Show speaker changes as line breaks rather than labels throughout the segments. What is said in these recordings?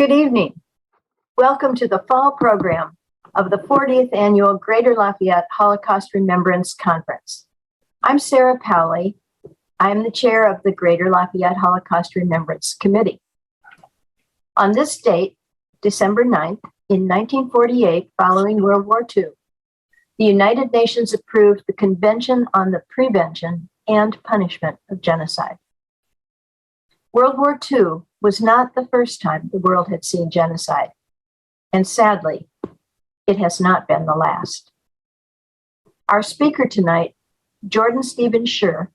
Good evening. Welcome to the fall program of the 40th Annual Greater Lafayette Holocaust Remembrance Conference. I'm Sarah Powley. I am the chair of the Greater Lafayette Holocaust Remembrance Committee. On this date, December 9th, in 1948, following World War II, the United Nations approved the Convention on the Prevention and Punishment of Genocide. World War II was not the first time the world had seen genocide, and sadly, it has not been the last. Our speaker tonight, Jordan Stephen Sher,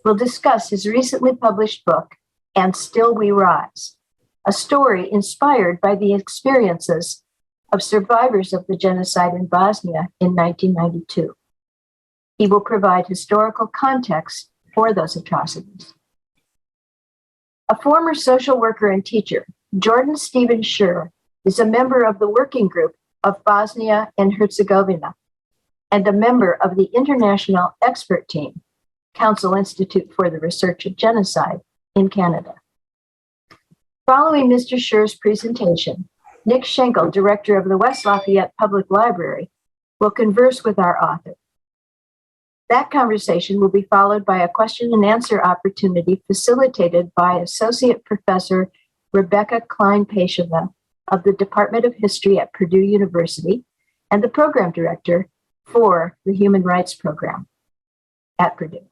will discuss his recently published book, And Still We Rise, a story inspired by the experiences of survivors of the genocide in Bosnia in 1992. He will provide historical context for those atrocities. A former social worker and teacher, Jordan Stephen Sher is a member of the working group of Bosnia and Herzegovina and a member of the international expert team, Council Institute for the Research of Genocide in Canada. Following Mr. Sher's presentation, Nick Schenkel, director of the West Lafayette Public Library, will converse with our author. That conversation will be followed by a question and answer opportunity facilitated by Associate Professor Rebecca Klein-Pashova of the Department of History at Purdue University and the Program Director for the Human Rights Program at Purdue.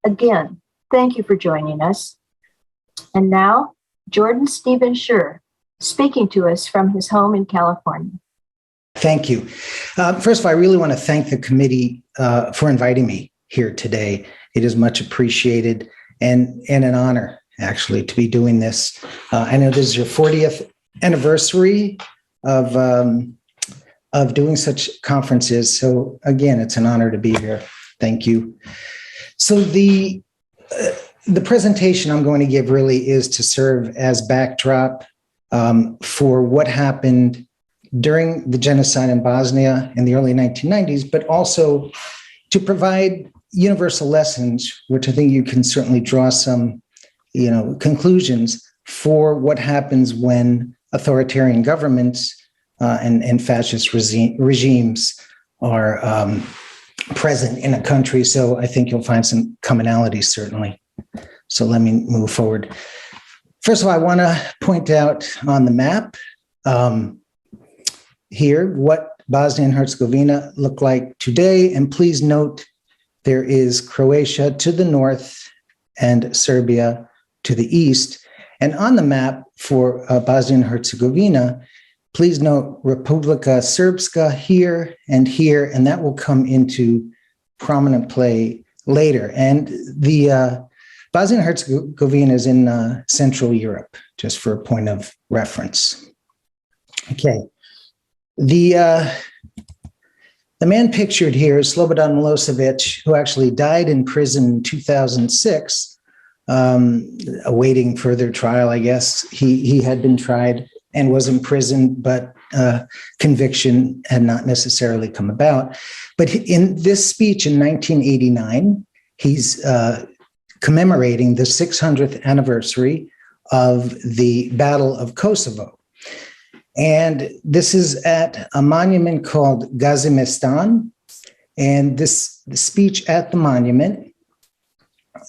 Again, thank you for joining us. And now, Jordan Stephen Sher, speaking to us from his home in California.
Thank you. First of all, I really want to thank the committee for inviting me here today. It is much appreciated and an honor, actually, to be doing this. I know this is your 40th anniversary of doing such conferences. So again, it's an honor to be here. Thank you. So the presentation I'm going to give really is to serve as backdrop for what happened during the genocide in Bosnia in the early 1990s, but also to provide universal lessons, which I think you can certainly draw some, conclusions for what happens when authoritarian governments and fascist regimes are present in a country. So I think you'll find some commonalities, certainly. So let me move forward. First of all, I want to point out on the map here what Bosnia and Herzegovina look like today. And please note there is Croatia to the north and Serbia to the east. And on the map for Bosnia and Herzegovina, please note Republika Srpska here, and that will come into prominent play later. And the Bosnia and Herzegovina is in Central Europe, just for a point of reference. Okay. The man pictured here is Slobodan Milosevic, who actually died in prison in 2006, awaiting further trial, I guess. He had been tried and was in prison, but conviction had not necessarily come about. But in this speech in 1989, he's commemorating the 600th anniversary of the Battle of Kosovo. And this is at a monument called Gazimestan. And the speech at the monument,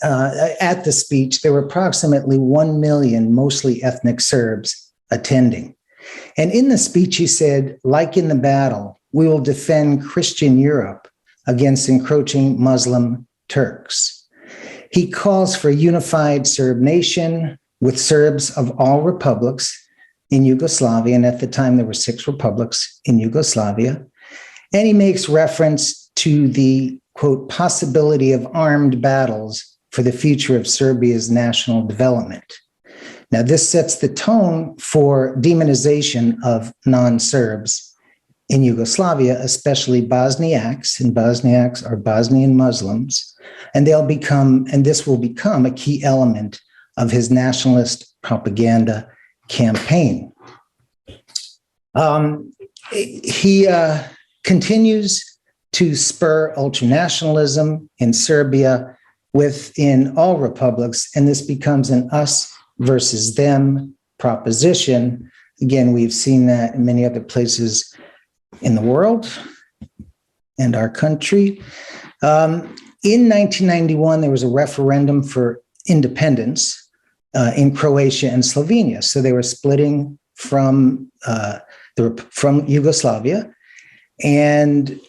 there were approximately 1 million, mostly ethnic Serbs, attending. And in the speech, he said, like in the battle, we will defend Christian Europe against encroaching Muslim Turks. He calls for a unified Serb nation with Serbs of all republics in Yugoslavia, and at the time there were 6 republics in Yugoslavia. And he makes reference to the, quote, possibility of armed battles for the future of Serbia's national development. Now, this sets the tone for demonization of non-Serbs in Yugoslavia, especially Bosniaks, and Bosniaks are Bosnian Muslims, and this will become a key element of his nationalist propaganda campaign. He continues to spur ultranationalism in Serbia within all republics, and this becomes an us versus them proposition. Again, we've seen that in many other places in the world and our country. In 1991, there was a referendum for independence in Croatia and Slovenia. So they were splitting from Yugoslavia. And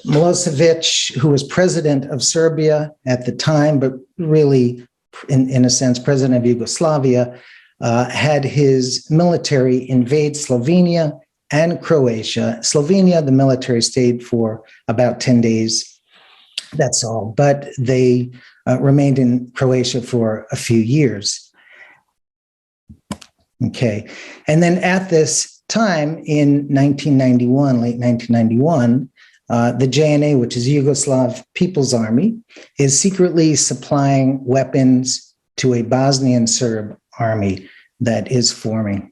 Milosevic, who was president of Serbia at the time, but really, in a sense, president of Yugoslavia, had his military invade Slovenia and Croatia. Slovenia, the military stayed for about 10 days. That's all. But they remained in Croatia for a few years. Okay. And then at this time in 1991, late 1991, the JNA, which is Yugoslav People's Army, is secretly supplying weapons to a Bosnian Serb army that is forming.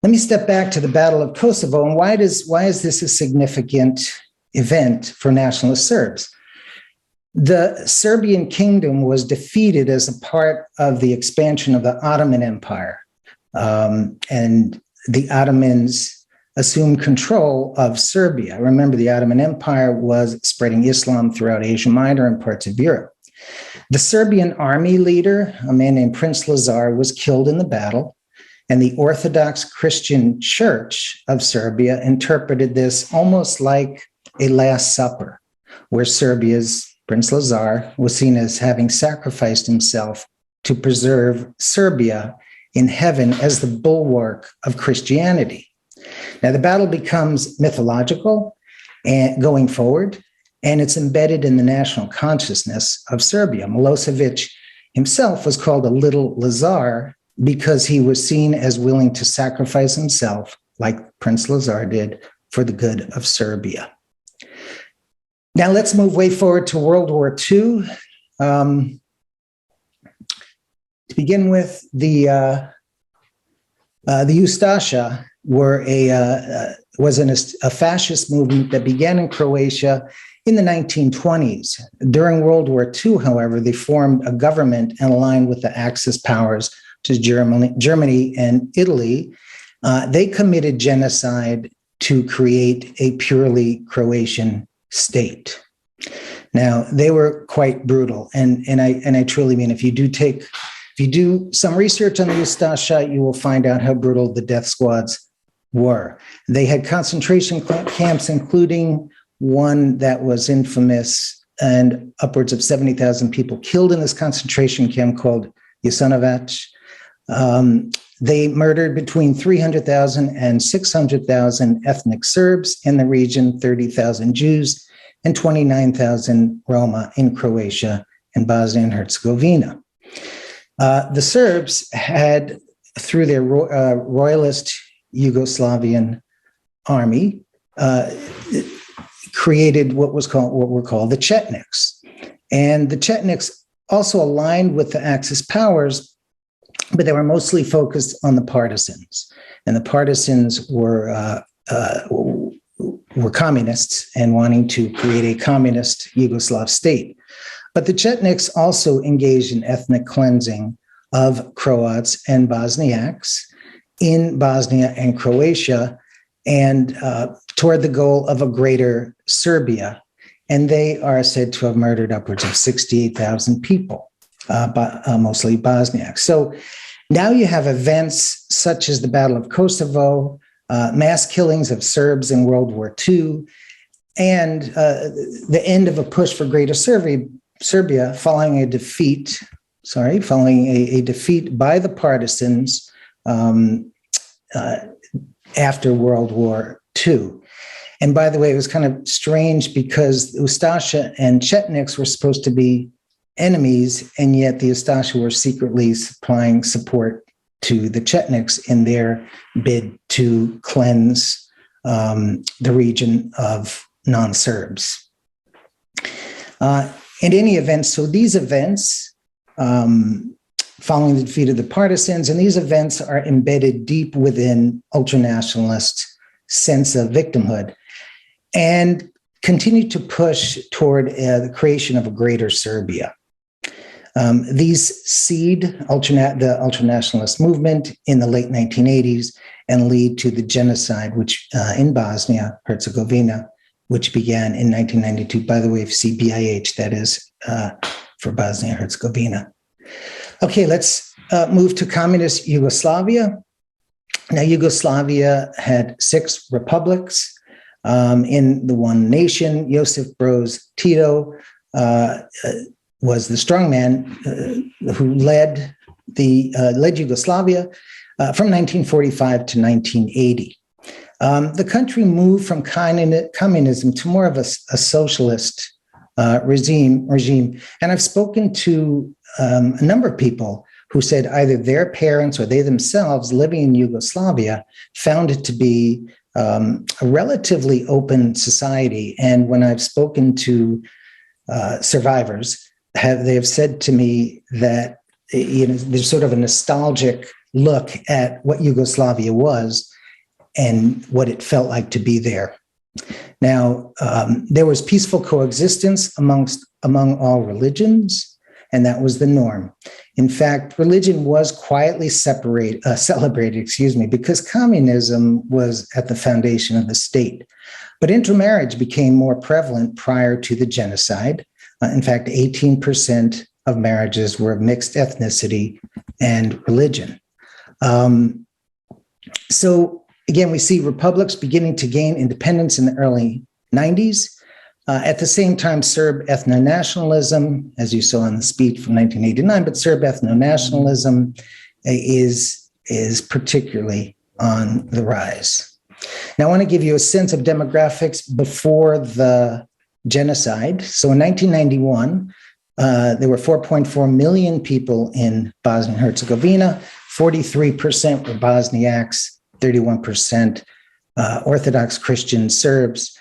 Let me step back to the Battle of Kosovo, and why is this a significant event for nationalist Serbs? The Serbian kingdom was defeated as a part of the expansion of the Ottoman Empire, and the Ottomans assumed control of Serbia. Remember, the Ottoman Empire was spreading Islam throughout Asia Minor and parts of Europe. The Serbian army leader, a man named Prince Lazar, was killed in the battle, and the Orthodox Christian Church of Serbia interpreted this almost like a Last Supper, where Serbia's Prince Lazar was seen as having sacrificed himself to preserve Serbia in heaven as the bulwark of Christianity. Now, the battle becomes mythological and going forward, and it's embedded in the national consciousness of Serbia. Milosevic himself was called a little Lazar because he was seen as willing to sacrifice himself, like Prince Lazar did, for the good of Serbia. Now let's move way forward to World War II. To begin with, the Ustasha was a fascist movement that began in Croatia in the 1920s. During World War II, however, they formed a government and aligned with the Axis powers, which is Germany and Italy. They committed genocide to create a purely Croatian state. Now, they were quite brutal, and I truly mean, if you do some research on the Ustasha, you will find out how brutal the death squads were. They had concentration camps, including one that was infamous, and upwards of 70,000 people killed in this concentration camp called Jasenovac. They murdered between 300,000 and 600,000 ethnic Serbs in the region, 30,000 Jews, and 29,000 Roma in Croatia and Bosnia and Herzegovina. The Serbs had, through their royalist Yugoslavian army, created what were called the Chetniks. And the Chetniks also aligned with the Axis powers, but they were mostly focused on the partisans. And the partisans were communists and wanting to create a communist Yugoslav state. But the Chetniks also engaged in ethnic cleansing of Croats and Bosniaks in Bosnia and Croatia, and toward the goal of a greater Serbia. And they are said to have murdered upwards of 68,000 people, mostly Bosniaks. So now you have events such as the Battle of Kosovo, mass killings of Serbs in World War II, and the end of a push for greater Serbia following a defeat by the partisans after World War II. And by the way, it was kind of strange because Ustasha and Chetniks were supposed to be enemies, and yet the Ustasha were secretly supplying support to the Chetniks in their bid to cleanse the region of non-Serbs. In any event, so these events, following the defeat of the partisans, and these events are embedded deep within ultranationalist sense of victimhood and continue to push toward the creation of a greater Serbia. These seed the ultranationalist movement in the late 1980s and lead to the genocide, which in Bosnia, Herzegovina, which began in 1992. By the way, if you see BIH, that is for Bosnia and Herzegovina. Okay, let's move to communist Yugoslavia. Now, Yugoslavia had 6 republics in the one nation. Josip Broz Tito was the strongman who led Yugoslavia from 1945 to 1980. The country moved from communism to more of a socialist regime. And I've spoken to a number of people who said either their parents or they themselves living in Yugoslavia found it to be a relatively open society. And when I've spoken to survivors, they have said to me that there's sort of a nostalgic look at what Yugoslavia was and what it felt like to be there. Now, there was peaceful coexistence among all religions, and that was the norm. In fact, religion was quietly celebrated, because communism was at the foundation of the state. But intermarriage became more prevalent prior to the genocide. In fact, 18% of marriages were of mixed ethnicity and religion. So again, we see republics beginning to gain independence in the early 90s. At the same time, Serb ethno-nationalism, as you saw in the speech from 1989, but Serb ethno-nationalism is particularly on the rise. Now, I want to give you a sense of demographics before the genocide. So in 1991, there were 4.4 million people in Bosnia and Herzegovina. 43% were Bosniaks, 31% Orthodox Christian Serbs,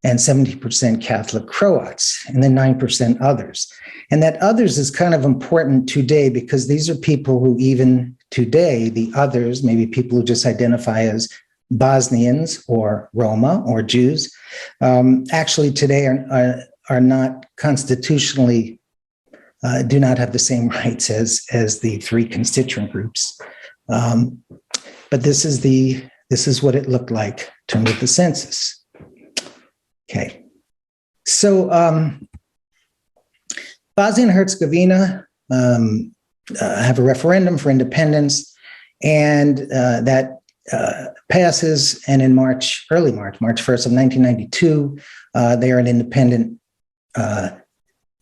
and 70% Catholic Croats, and then 9% others. And that others is kind of important today because these are people who even today, the others, maybe people who just identify as Bosnians or Roma or Jews, actually today are not constitutionally, do not have the same rights as the 3 constituent groups. But this is what it looked like in terms of the census. Okay, so Bosnia and Herzegovina have a referendum for independence, and that passes. And in March 1st of 1992, they are an independent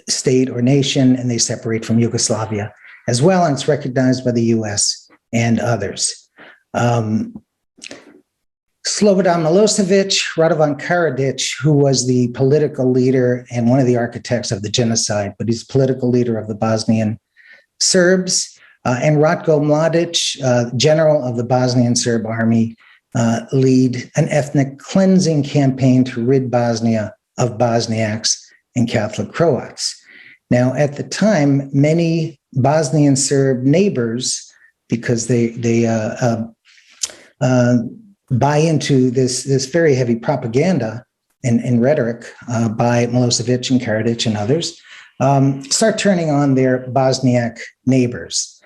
state or nation, and they separate from Yugoslavia as well, and it's recognized by the U.S. and others. Slobodan Milosevic, Radovan Karadzic, who was the political leader and one of the architects of the genocide, but he's political leader of the Bosnian Serbs, and Ratko Mladic, general of the Bosnian Serb army, lead an ethnic cleansing campaign to rid Bosnia of Bosniaks and Catholic Croats. Now, at the time, many Bosnian Serb neighbors, because they buy into this very heavy propaganda and rhetoric by Milosevic and Karadzic and others, start turning on their Bosniak neighbors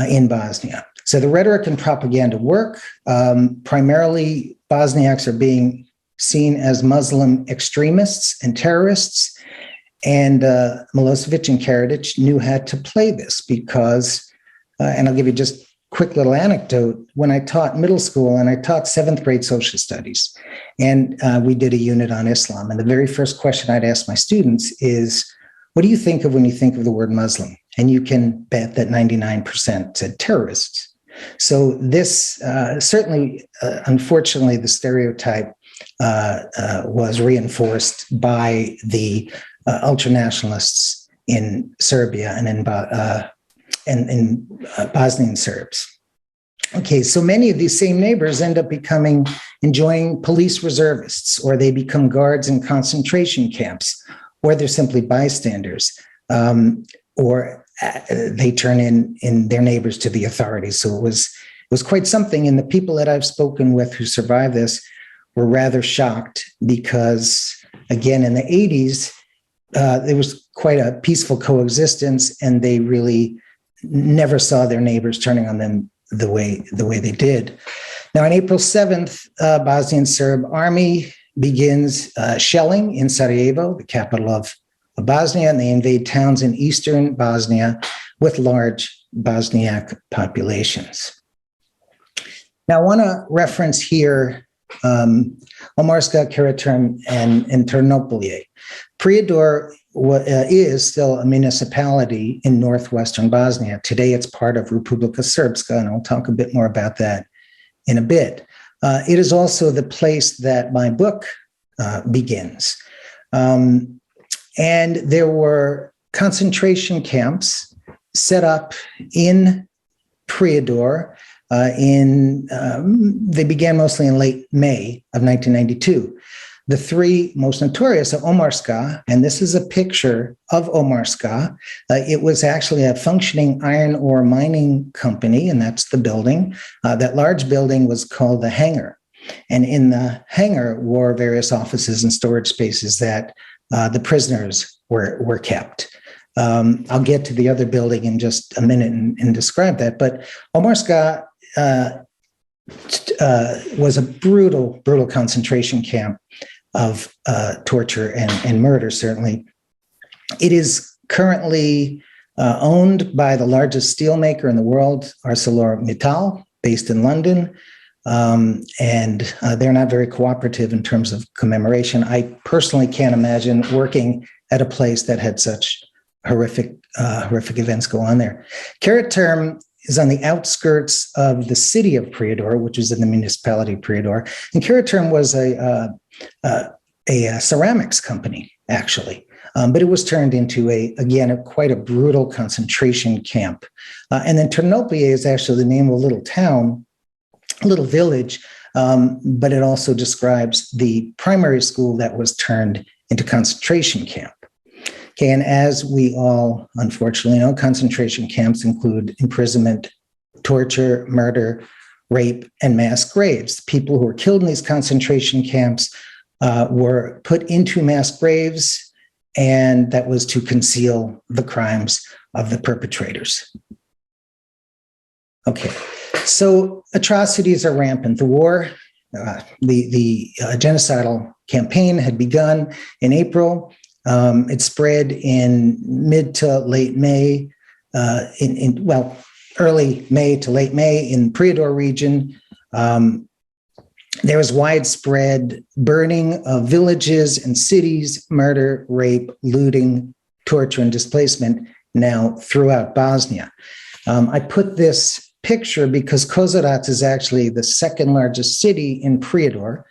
in Bosnia. So the rhetoric and propaganda work. Primarily, Bosniaks are being seen as Muslim extremists and terrorists. And Milosevic and Karadzic knew how to play this because, and I'll give you just quick little anecdote. When I taught middle school and I taught 7th grade social studies, and we did a unit on Islam. And the very first question I'd ask my students is, what do you think of when you think of the word Muslim? And you can bet that 99% said terrorists. So this certainly, unfortunately, the stereotype was reinforced by the ultranationalists in Serbia and in Bosnian Serbs. Okay, so many of these same neighbors end up enjoying police reservists, or they become guards in concentration camps, or they're simply bystanders, or they turn in their neighbors to the authorities. So it was quite something. And the people that I've spoken with who survived this were rather shocked because, again, in the 80s, there was quite a peaceful coexistence, and they really never saw their neighbors turning on them the way they did. Now, on April 7th, Bosnian Serb army begins shelling in Sarajevo, the capital of Bosnia, and they invade towns in eastern Bosnia with large Bosniak populations. Now, I want to reference here Omorska, Karaturm, and Ternopilje. Prijedor is still a municipality in northwestern Bosnia. Today, it's part of Republika Srpska, and I'll talk a bit more about that in a bit. It is also the place that my book begins. And there were concentration camps set up in Prijedor. They began mostly in late May of 1992. The three most notorious are Omorska, and this is a picture of Omorska. It was actually a functioning iron ore mining company, and that's the building. That large building was called the hangar. And in the hangar were various offices and storage spaces that the prisoners were kept. I'll get to the other building in just a minute and describe that. But Omorska was a brutal concentration camp of torture and murder, certainly. It is currently owned by the largest steelmaker in the world, ArcelorMittal, based in London. And they're not very cooperative in terms of commemoration. I personally can't imagine working at a place that had such horrific events go on there. Karaturm is on the outskirts of the city of Prijedor, which is in the municipality of Prijedor. And Karaturm was a ceramics company, actually. But it was turned into quite a brutal concentration camp. And then Ternopilje is actually the name of a little town, a little village, but it also describes the primary school that was turned into concentration camp. Okay, and as we all unfortunately know, concentration camps include imprisonment, torture, murder, rape, and mass graves. People who were killed in these concentration camps were put into mass graves, and that was to conceal the crimes of the perpetrators. Okay, so atrocities are rampant. The war, the genocidal campaign had begun in April. It spread in mid to late May, early May to late May in Prijedor region. There was widespread burning of villages and cities, murder, rape, looting, torture, and displacement now throughout Bosnia. I put this picture because Kozovac is actually the second largest city in Prijedor.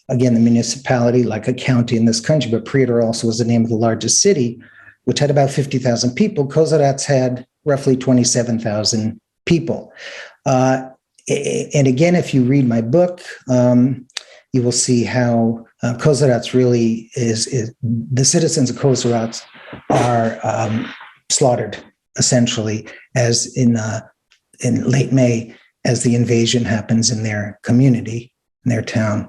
Again, the municipality, like a county in this country, but Prijedor also was the name of the largest city, which had about 50,000 people. Kozovac had roughly 27,000 people. And again, if you read my book, you will see how Kozovac really is the citizens of Kozovac are slaughtered, essentially, as in late May, as the invasion happens in their community, in their town.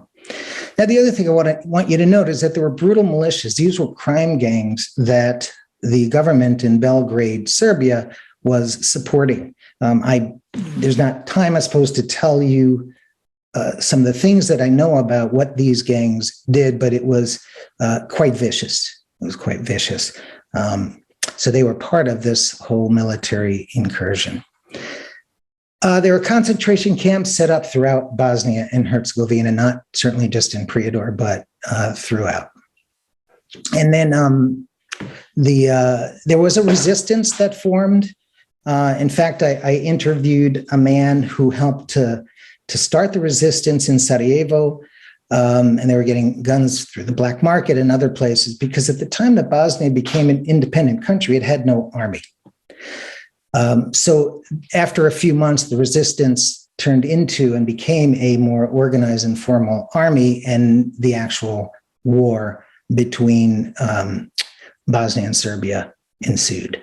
Now, the other thing I want you to note is that there were brutal militias. These were crime gangs that the government in Belgrade, Serbia, was supporting. There's not time, I suppose, to tell you some of the things that I know about what these gangs did, but it was quite vicious. It was quite vicious. So they were part of this whole military incursion. There were concentration camps set up throughout Bosnia and Herzegovina, not certainly just in Prijedor, but throughout. And then there was a resistance that formed. In fact, I interviewed a man who helped to start the resistance in Sarajevo, and they were getting guns through the black market and other places, because at the time that Bosnia became an independent country, it had no army. So after a few months, the resistance turned into and became a more organized and formal army, and the actual war between Bosnia and Serbia ensued.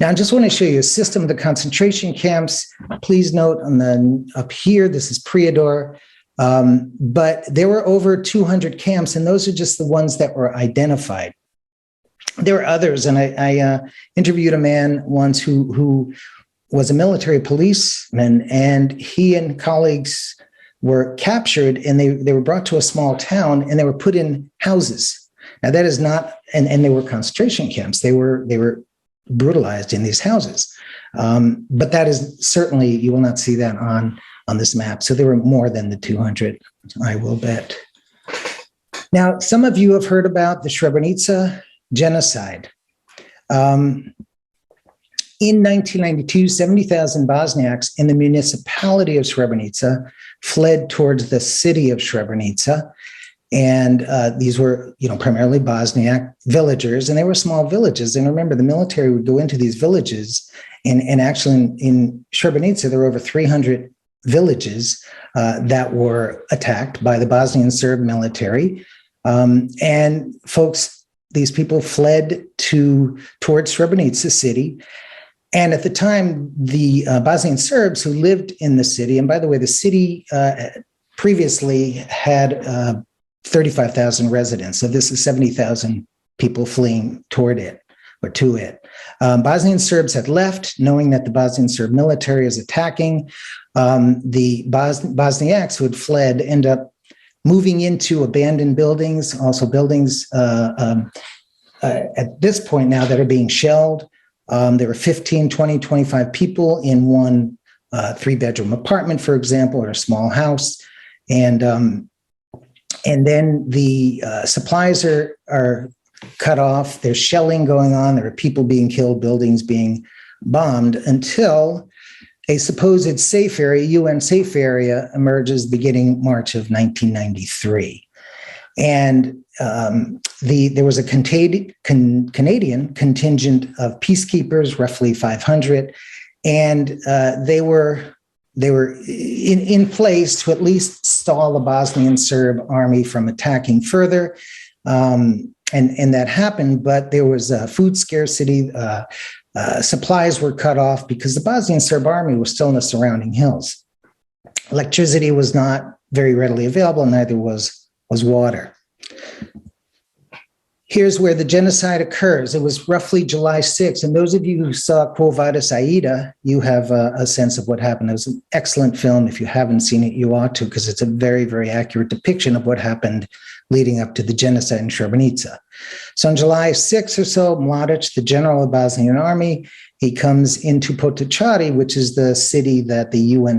Now, I just want to show you a system of the concentration camps. Please note up here, this is Prijedor, but there were over 200 camps, and those are just the ones that were identified. there were others, and I interviewed a man once who was a military policeman, and he and colleagues were captured, and they were brought to a small town, and they were put in houses. Now that is not, and they were concentration camps. They were brutalized in these houses. But that is certainly, you will not see that on this map. So there were more than the 200, I will bet. Now, some of you have heard about the Srebrenica genocide. In 1992, 70,000 Bosniaks in the municipality of Srebrenica fled towards the city of Srebrenica. And these were, primarily Bosniak villagers, and they were small villages. And remember, the military would go into these villages, and actually in Srebrenica, there were over 300 villages that were attacked by the Bosnian Serb military. And folks, these people fled towards Srebrenica city. And at the time, the Bosnian Serbs who lived in the city, and by the way, the city previously had 35,000 residents. So this is 70,000 people fleeing toward it or to it. Bosnian Serbs had left, knowing that the Bosnian Serb military is attacking. The Bosniaks who had fled end up moving into abandoned buildings, also buildings at this point now that are being shelled. There were 15, 20, 25 people in one 3-bedroom apartment, for example, or a small house. And then the supplies are cut off. There's shelling going on. There are people being killed, buildings being bombed, until a supposed safe area, UN safe area, emerges beginning March of 1993. And there was a Canadian contingent of peacekeepers, roughly 500, and they were in place to at least stall the Bosnian Serb army from attacking further. And that happened, but there was a food scarcity. Supplies were cut off because the Bosnian Serb army was still in the surrounding hills. Electricity was not very readily available, neither was water. Here's where the genocide occurs. It was roughly July 6th. And those of you who saw Quo Vadis Aida, you have a sense of what happened. It was an excellent film. If you haven't seen it, you ought to, because it's a very, very accurate depiction of what happened leading up to the genocide in Srebrenica. So on July 6th or so, Mladic, the general of the Bosnian army, he comes into Potocari, which is the city that the UN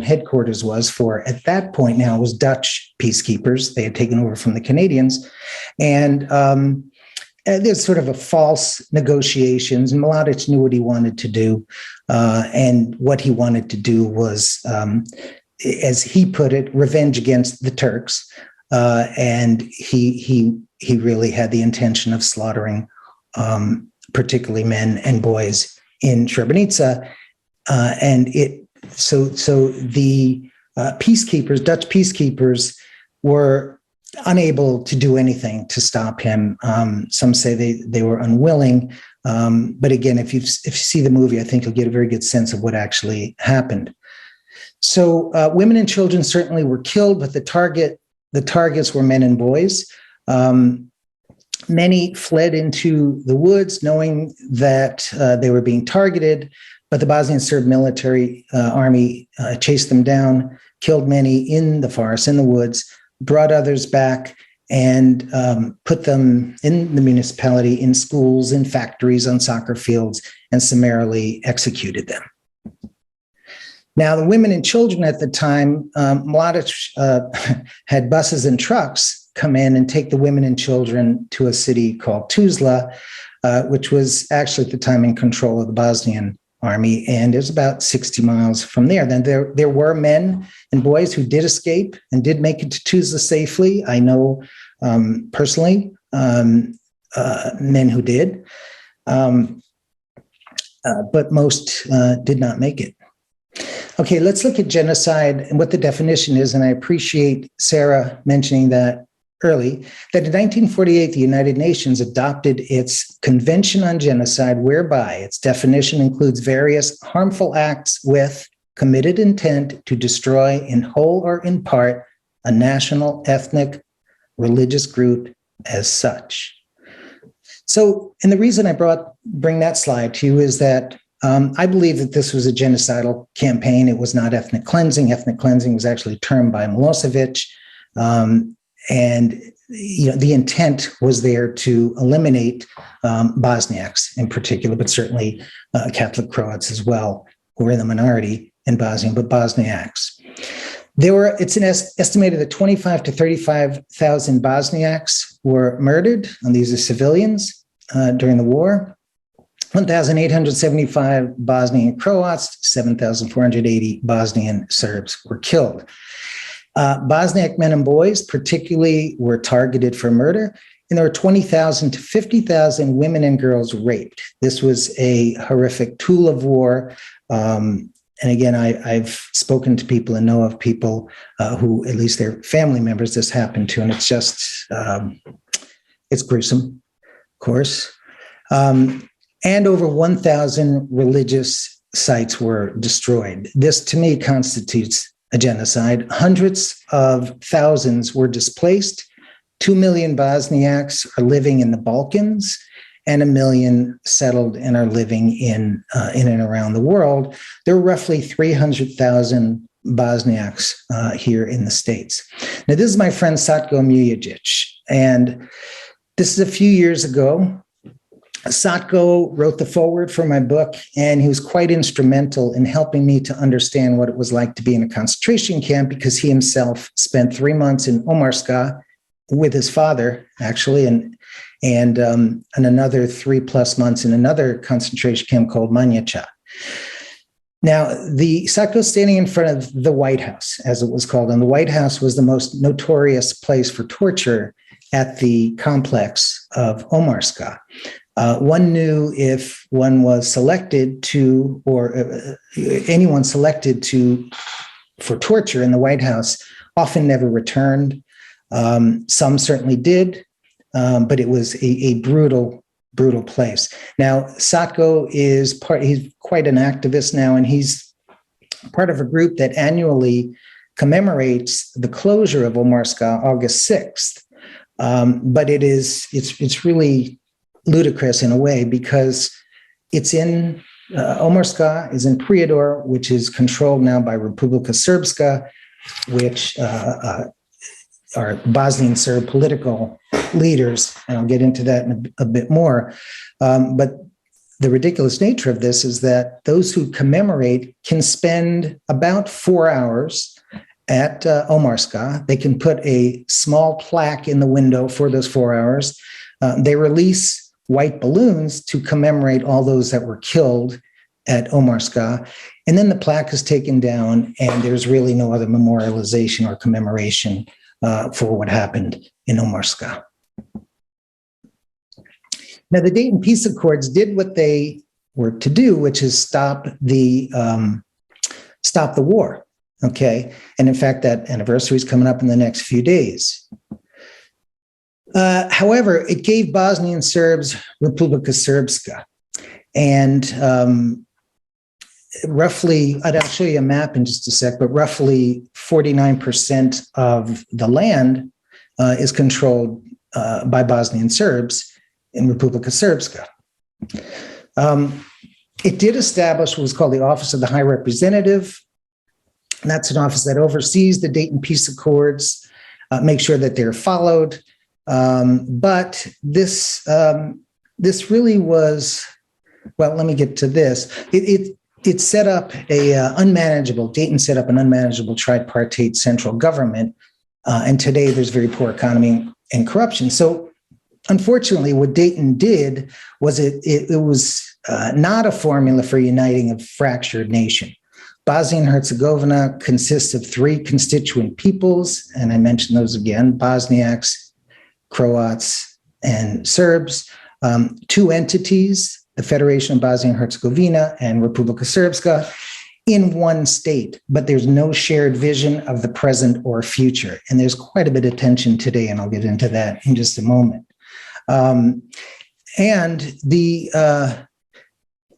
headquarters was for. At that point now, it was Dutch peacekeepers. They had taken over from the Canadians. And there's sort of a false negotiations. And Mladic knew what he wanted to do. And what he wanted to do was, as he put it, revenge against the Turks. And he really had the intention of slaughtering particularly men and boys in Srebrenica. So the peacekeepers, Dutch peacekeepers, were unable to do anything to stop him. Some say they were unwilling. But again, if you see the movie, I think you'll get a very good sense of what actually happened. So women and children certainly were killed, but the targets were men and boys. Many fled into the woods knowing that they were being targeted, but the Bosnian Serb military army chased them down, killed many in the forest, in the woods, brought others back, and put them in the municipality, in schools, in factories, on soccer fields, and summarily executed them. Now, the women and children at the time, Mladic had buses and trucks come in and take the women and children to a city called Tuzla, which was actually at the time in control of the Bosnian army, and it was about 60 miles from there. Then there were men and boys who did escape and did make it to Tuzla safely. I know personally men who did, but most did not make it. Okay, let's look at genocide and what the definition is, and I appreciate Sarah mentioning that early, that in 1948, the United Nations adopted its Convention on Genocide, whereby its definition includes various harmful acts with committed intent to destroy in whole or in part a national, ethnic, religious group as such. So, and the reason I bring that slide to you is that I believe that this was a genocidal campaign. It was not ethnic cleansing. Ethnic cleansing was actually termed by Milosevic. And the intent was there to eliminate Bosniaks in particular, but certainly Catholic Croats as well, who were in the minority in Bosnia, but Bosniaks. It's estimated that 25 to 35,000 Bosniaks were murdered, and these are civilians during the war. 1,875 Bosnian Croats, 7,480 Bosnian Serbs were killed. Bosniak men and boys particularly were targeted for murder, and there were 20,000 to 50,000 women and girls raped. This was a horrific tool of war. And again, I've spoken to people and know of people who, at least their family members, this happened to, and it's just, it's gruesome, of course. And over 1,000 religious sites were destroyed. This, to me, constitutes a genocide. Hundreds of thousands were displaced. 2 million Bosniaks are living in the Balkans, and 1 million settled and are living in and around the world. There are roughly 300,000 Bosniaks here in the States. Now, this is my friend Satko Mujagic, and this is a few years ago. Satko wrote the foreword for my book, and he was quite instrumental in helping me to understand what it was like to be in a concentration camp, because he himself spent 3 months in Omarska with his father, actually, and another 3+ months in another concentration camp called Manjača. Now, Satko's standing in front of the White House, as it was called, and the White House was the most notorious place for torture at the complex of Omarska. One knew if one was selected to, or anyone selected for torture in the White House, often never returned. Some certainly did, but it was a brutal, brutal place. Now, Satko he's quite an activist now, and he's part of a group that annually commemorates the closure of Omarska August 6th. But it's really ludicrous in a way, because it's in Omarska is in Prijedor, which is controlled now by Republika Srpska, which are Bosnian Serb political leaders, and I'll get into that in a bit more. But the ridiculous nature of this is that those who commemorate can spend about 4 hours at Omarska. They can put a small plaque in the window for those 4 hours. They release white balloons to commemorate all those that were killed at Omarska. And then the plaque is taken down, and there's really no other memorialization or commemoration for what happened in Omarska. Now, the Dayton Peace Accords did what they were to do, which is stop the war. Okay. And in fact, that anniversary is coming up in the next few days. However, it gave Bosnian Serbs Republika Srpska. And roughly, I'll show you a map in just a sec, but roughly 49% of the land is controlled by Bosnian Serbs in Republika Srpska. It did establish what was called the Office of the High Representative. And that's an office that oversees the Dayton Peace Accords, make sure that they're followed. But this really was, well, let me get to this. It set up Dayton set up an unmanageable tripartite central government. And today there's very poor economy and corruption. So unfortunately, what Dayton did was it was not a formula for uniting a fractured nation. Bosnia and Herzegovina consists of 3 constituent peoples, and I mentioned those again: Bosniaks, Croats, and Serbs. 2 entities, the Federation of Bosnia and Herzegovina and Republika Srpska, in one state, but there's no shared vision of the present or future. And there's quite a bit of tension today, and I'll get into that in just a moment. And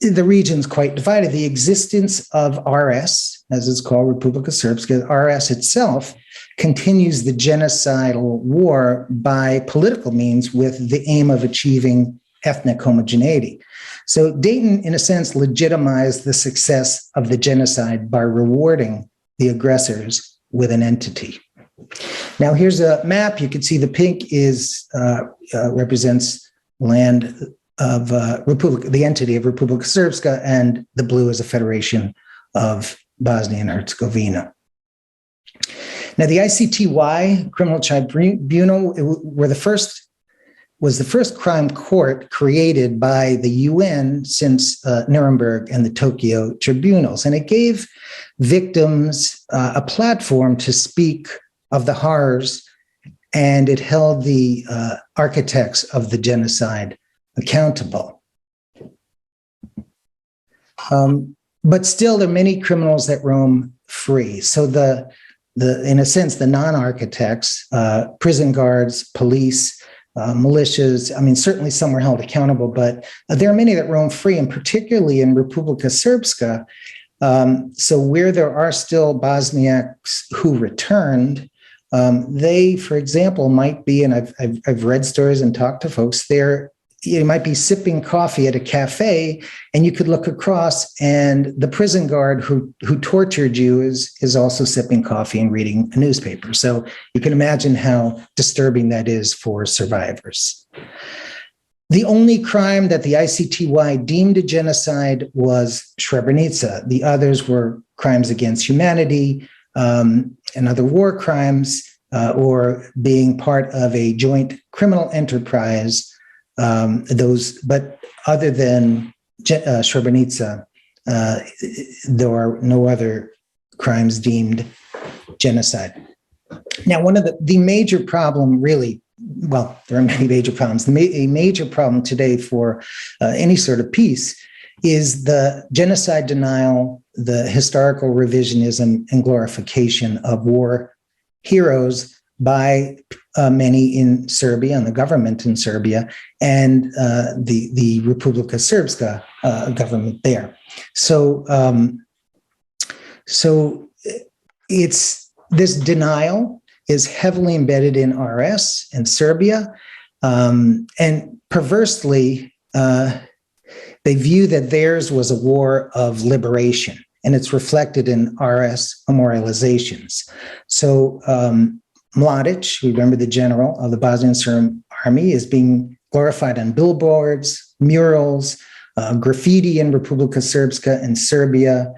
the region's quite divided. The existence of RS, as it's called, Republika Srpska, RS itself continues the genocidal war by political means with the aim of achieving ethnic homogeneity. So Dayton, in a sense, legitimized the success of the genocide by rewarding the aggressors with an entity. Now, here's a map. You can see the pink represents land of the entity of Republika Srpska, and the blue is a federation of Bosnia and Herzegovina. Now, the ICTY, Criminal Tribunal, was the first crime court created by the UN since Nuremberg and the Tokyo tribunals. And it gave victims a platform to speak of the horrors, and it held the architects of the genocide accountable. But still, there are many criminals that roam free. So in a sense, the non-architects, prison guards, police, militias, I mean, certainly some were held accountable, but there are many that roam free, and particularly in Republika Srpska. So where there are still Bosniaks who returned, they, for example, might be, and I've read stories and talked to folks there, you might be sipping coffee at a cafe, and you could look across, and the prison guard who tortured you is also sipping coffee and reading a newspaper. So you can imagine how disturbing that is for survivors. The only crime that the ICTY deemed a genocide was Srebrenica. The others were crimes against humanity and other war crimes, or being part of a joint criminal enterprise. But other than Srebrenica, there are no other crimes deemed genocide. Now, one of the major problem, really, well, there are many major problems. A major problem today for any sort of peace is the genocide denial, the historical revisionism and glorification of war heroes by many in Serbia and the government in Serbia and the Republika Srpska government there. So it's this denial is heavily embedded in RS and Serbia, and perversely, they view that theirs was a war of liberation, and it's reflected in RS memorializations. So Mladic, remember the general of the Bosnian Serb army, is being glorified on billboards, murals, graffiti in Republika Srpska and Serbia.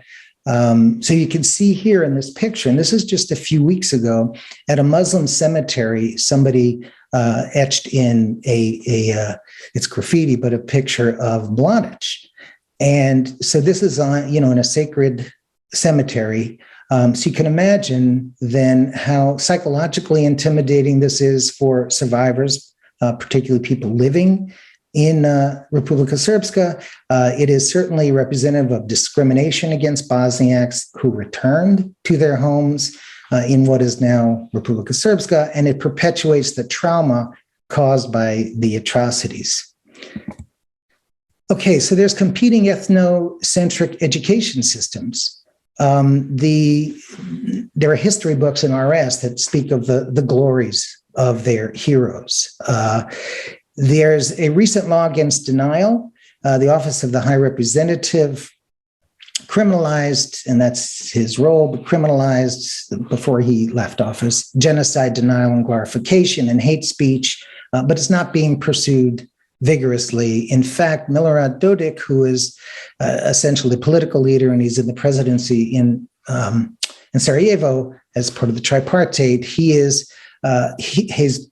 So you can see here in this picture, and this is just a few weeks ago, at a Muslim cemetery, somebody etched in it's graffiti, but a picture of Mladic. And so this is on, in a sacred cemetery. So you can imagine then how psychologically intimidating this is for survivors, particularly people living in Republika Srpska. It is certainly representative of discrimination against Bosniaks who returned to their homes in what is now Republika Srpska, and it perpetuates the trauma caused by the atrocities. Okay, so there's competing ethnocentric education systems. There are history books in RS that speak of the glories of their heroes. There's a recent law against denial. The Office of the High Representative criminalized, and that's his role, but criminalized before he left office, genocide, denial, and glorification and hate speech, but it's not being pursued vigorously. In fact, Milorad Dodik, who is essentially a political leader, and he's in the presidency in Sarajevo as part of the tripartite, he's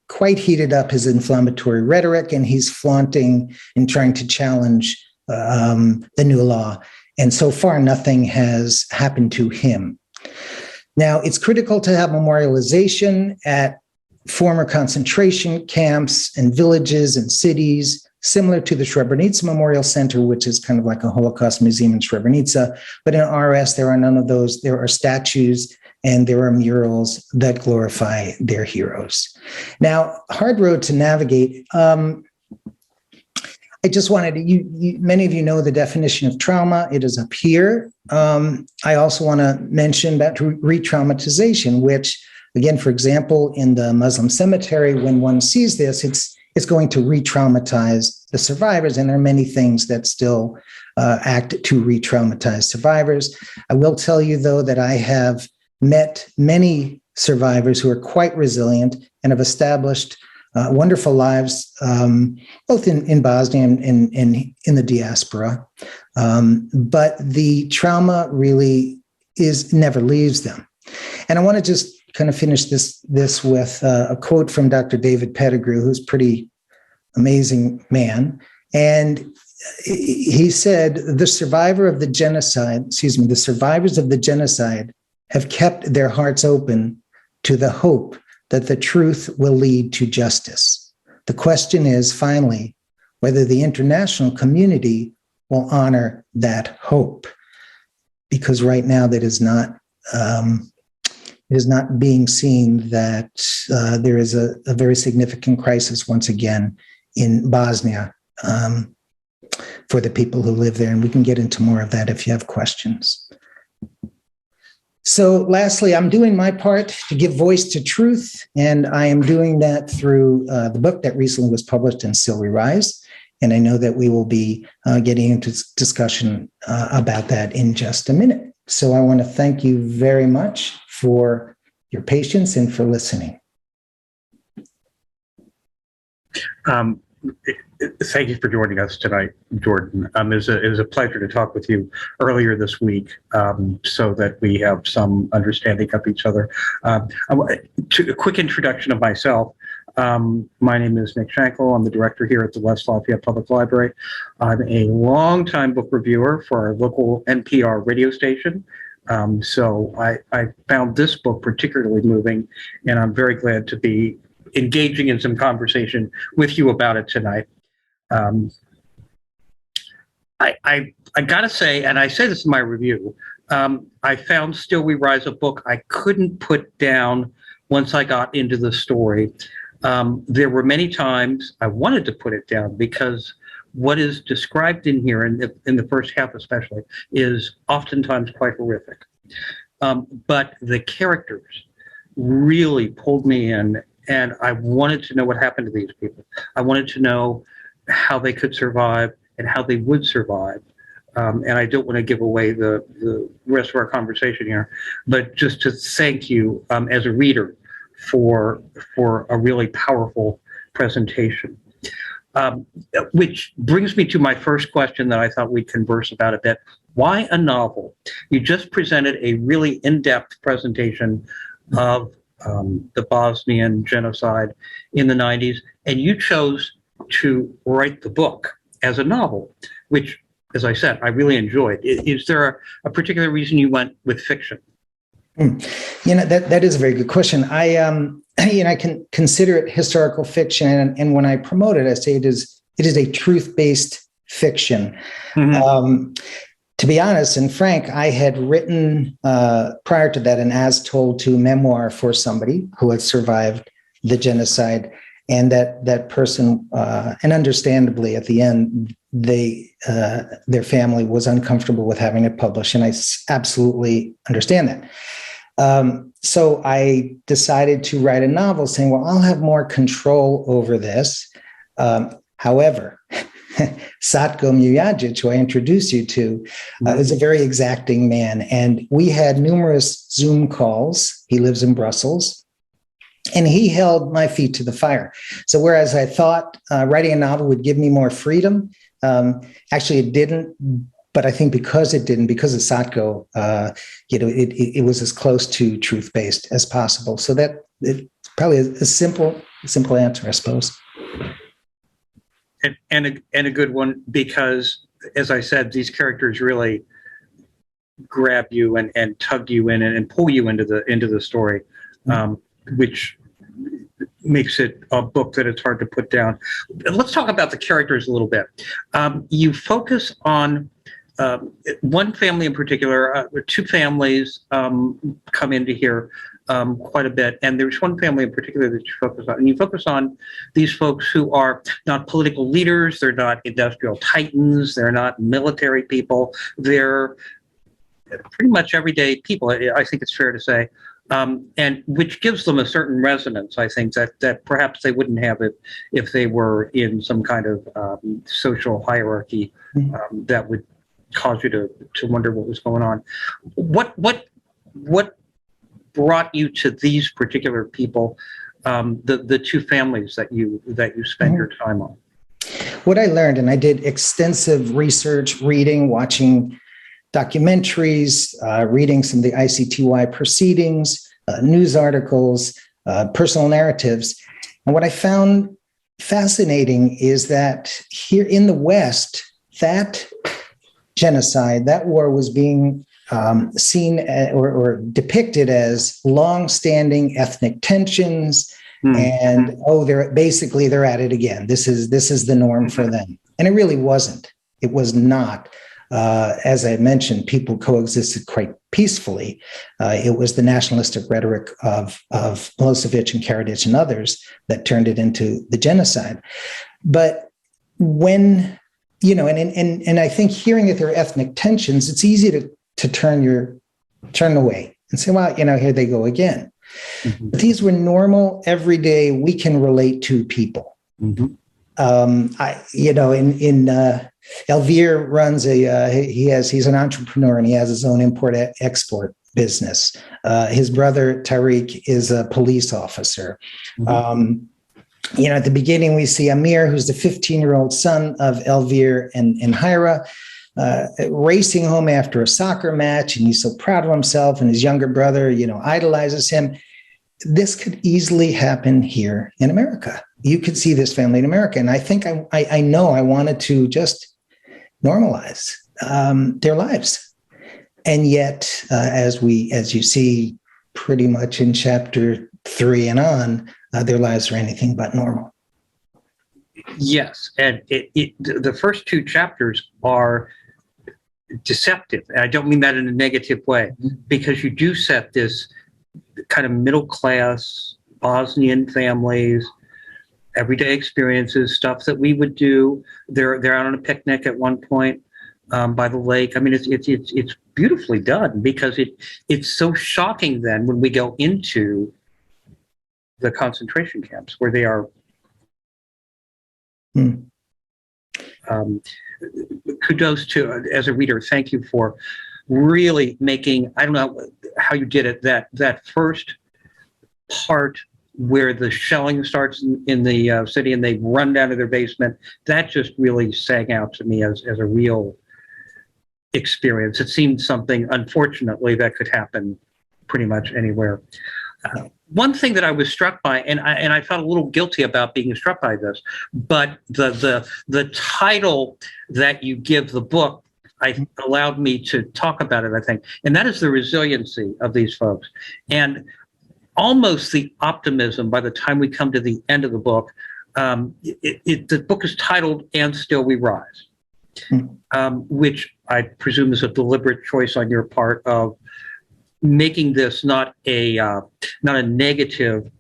quite heated up his inflammatory rhetoric, and he's flaunting and trying to challenge the new law. And so far, nothing has happened to him. Now, it's critical to have memorialization at former concentration camps and villages and cities, similar to the Srebrenica Memorial Center, which is kind of like a Holocaust museum in Srebrenica. But in RS, there are none of those. There are statues and there are murals that glorify their heroes. Now, hard road to navigate. I just wanted to, many of you know the definition of trauma. It is up here. I also want to mention about re-traumatization, which, again, for example, in the Muslim cemetery, when one sees this, it's going to re-traumatize the survivors. And there are many things that still act to re-traumatize survivors. I will tell you, though, that I have met many survivors who are quite resilient and have established wonderful lives, both in Bosnia and in the diaspora. But the trauma really never leaves them. And I want to just kind of finish this with a quote from Dr. David Pettigrew, who's a pretty amazing man. And he said, the survivors of the genocide have kept their hearts open to the hope that the truth will lead to justice. The question is, finally, whether the international community will honor that hope. Because right now that is not it is not being seen that there is a very significant crisis once again in Bosnia for the people who live there. And we can get into more of that if you have questions. So lastly, I'm doing my part to give voice to truth, and I am doing that through the book that recently was published and still we rise. And I know that we will be getting into discussion about that in just a minute. So I want to thank you very much for your patience and for listening.
Thank you for joining us tonight, Jordan. It was a pleasure to talk with you earlier this week, so that we have some understanding of each other. A quick introduction of myself. My name is Nick Shankle. I'm the director here at the West Lafayette Public Library. I'm a longtime book reviewer for our local NPR radio station. So I found this book particularly moving, and I'm very glad to be engaging in some conversation with you about it tonight. I gotta say, and I say this in my review, I found Still We Rise a book I couldn't put down once I got into the story. There were many times I wanted to put it down because what is described in here, in the first half especially, is oftentimes quite horrific. But the characters really pulled me in, and I wanted to know what happened to these people. I wanted to know how they could survive and how they would survive. And I don't want to give away the rest of our conversation here, but just to thank you as a reader for a really powerful presentation. Which brings me to my first question that I thought we'd converse about a bit. Why a novel? You just presented a really in-depth presentation of the Bosnian genocide in the 90s, and you chose to write the book as a novel, which, as I said, I really enjoyed. Is there a particular reason you went with fiction?
That is a very good question. I can consider it historical fiction, and when I promote it, I say it is a truth-based fiction. Mm-hmm. To be honest and frank, I had written prior to that an as-told to memoir for somebody who had survived the genocide, and that person, and understandably at the end, their family was uncomfortable with having it published, and I absolutely understand that. So I decided to write a novel saying, well, I'll have more control over this. However, Satko Mujagic, who I introduced you to, is a very exacting man. And we had numerous Zoom calls. He lives in Brussels. And he held my feet to the fire. So whereas I thought writing a novel would give me more freedom, actually it didn't. But I think because of Satko, it was as close to truth-based as possible. So that it's probably a simple answer, I suppose.
And a good one, because, as I said, these characters really grab you and tug you in and pull you into the story, which makes it a book that it's hard to put down. Let's talk about the characters a little bit. You focus on one family in particular. Two families come into here quite a bit, and there's one family in particular that you focus on, and you focus on these folks who are not political leaders, they're not industrial titans, they're not military people, they're pretty much everyday people, I think it's fair to say, and which gives them a certain resonance, I think, that perhaps they wouldn't have if they were in some kind of social hierarchy that would cause you to wonder what was going on. What brought you to these particular people, the two families that you spend your time on?
What I learned, and I did extensive research, reading, watching documentaries, reading some of the ICTY proceedings, news articles, personal narratives. And what I found fascinating is that here in the West, that genocide, that war was being seen or depicted as long-standing ethnic tensions, and they're at it again. This is the norm for them, and it really wasn't. It was not. As I mentioned, people coexisted quite peacefully. It was the nationalistic rhetoric of Milosevic and Karadzic and others that turned it into the genocide. But when and I think hearing that there are ethnic tensions, it's easy to turn away and say, well, here they go again. Mm-hmm. But these were normal, everyday, we can relate to people. Mm-hmm. Elvire runs he's an entrepreneur and he has his own import-export business. His brother, Tariq, is a police officer. Mm-hmm. At the beginning, we see Amir, who's the 15-year-old son of Elvire and Hira, racing home after a soccer match, and he's so proud of himself, and his younger brother, idolizes him. This could easily happen here in America. You could see this family in America. And I think I know I wanted to just normalize their lives. And yet, as you see pretty much in chapter 3 and on, their lives are anything but normal.
Yes. And the first 2 chapters are deceptive. And I don't mean that in a negative way, because you do set this kind of middle-class Bosnian families, everyday experiences, stuff that we would do. They're out on a picnic at one point by the lake. I mean, it's beautifully done, because it's so shocking then when we go into the concentration camps where they are. Kudos to, as a reader, thank you for really making, I don't know how you did it, that first part where the shelling starts in the city and they run down to their basement, that just really sang out to me as a real experience. It seemed something, unfortunately, that could happen pretty much anywhere. One thing that I was struck by, and I felt a little guilty about being struck by this, but the title that you give the book allowed me to talk about it, I think, and that is the resiliency of these folks, and almost the optimism by the time we come to the end of the book. The book is titled "And Still We Rise," which I presume is a deliberate choice on your part of making this not a negative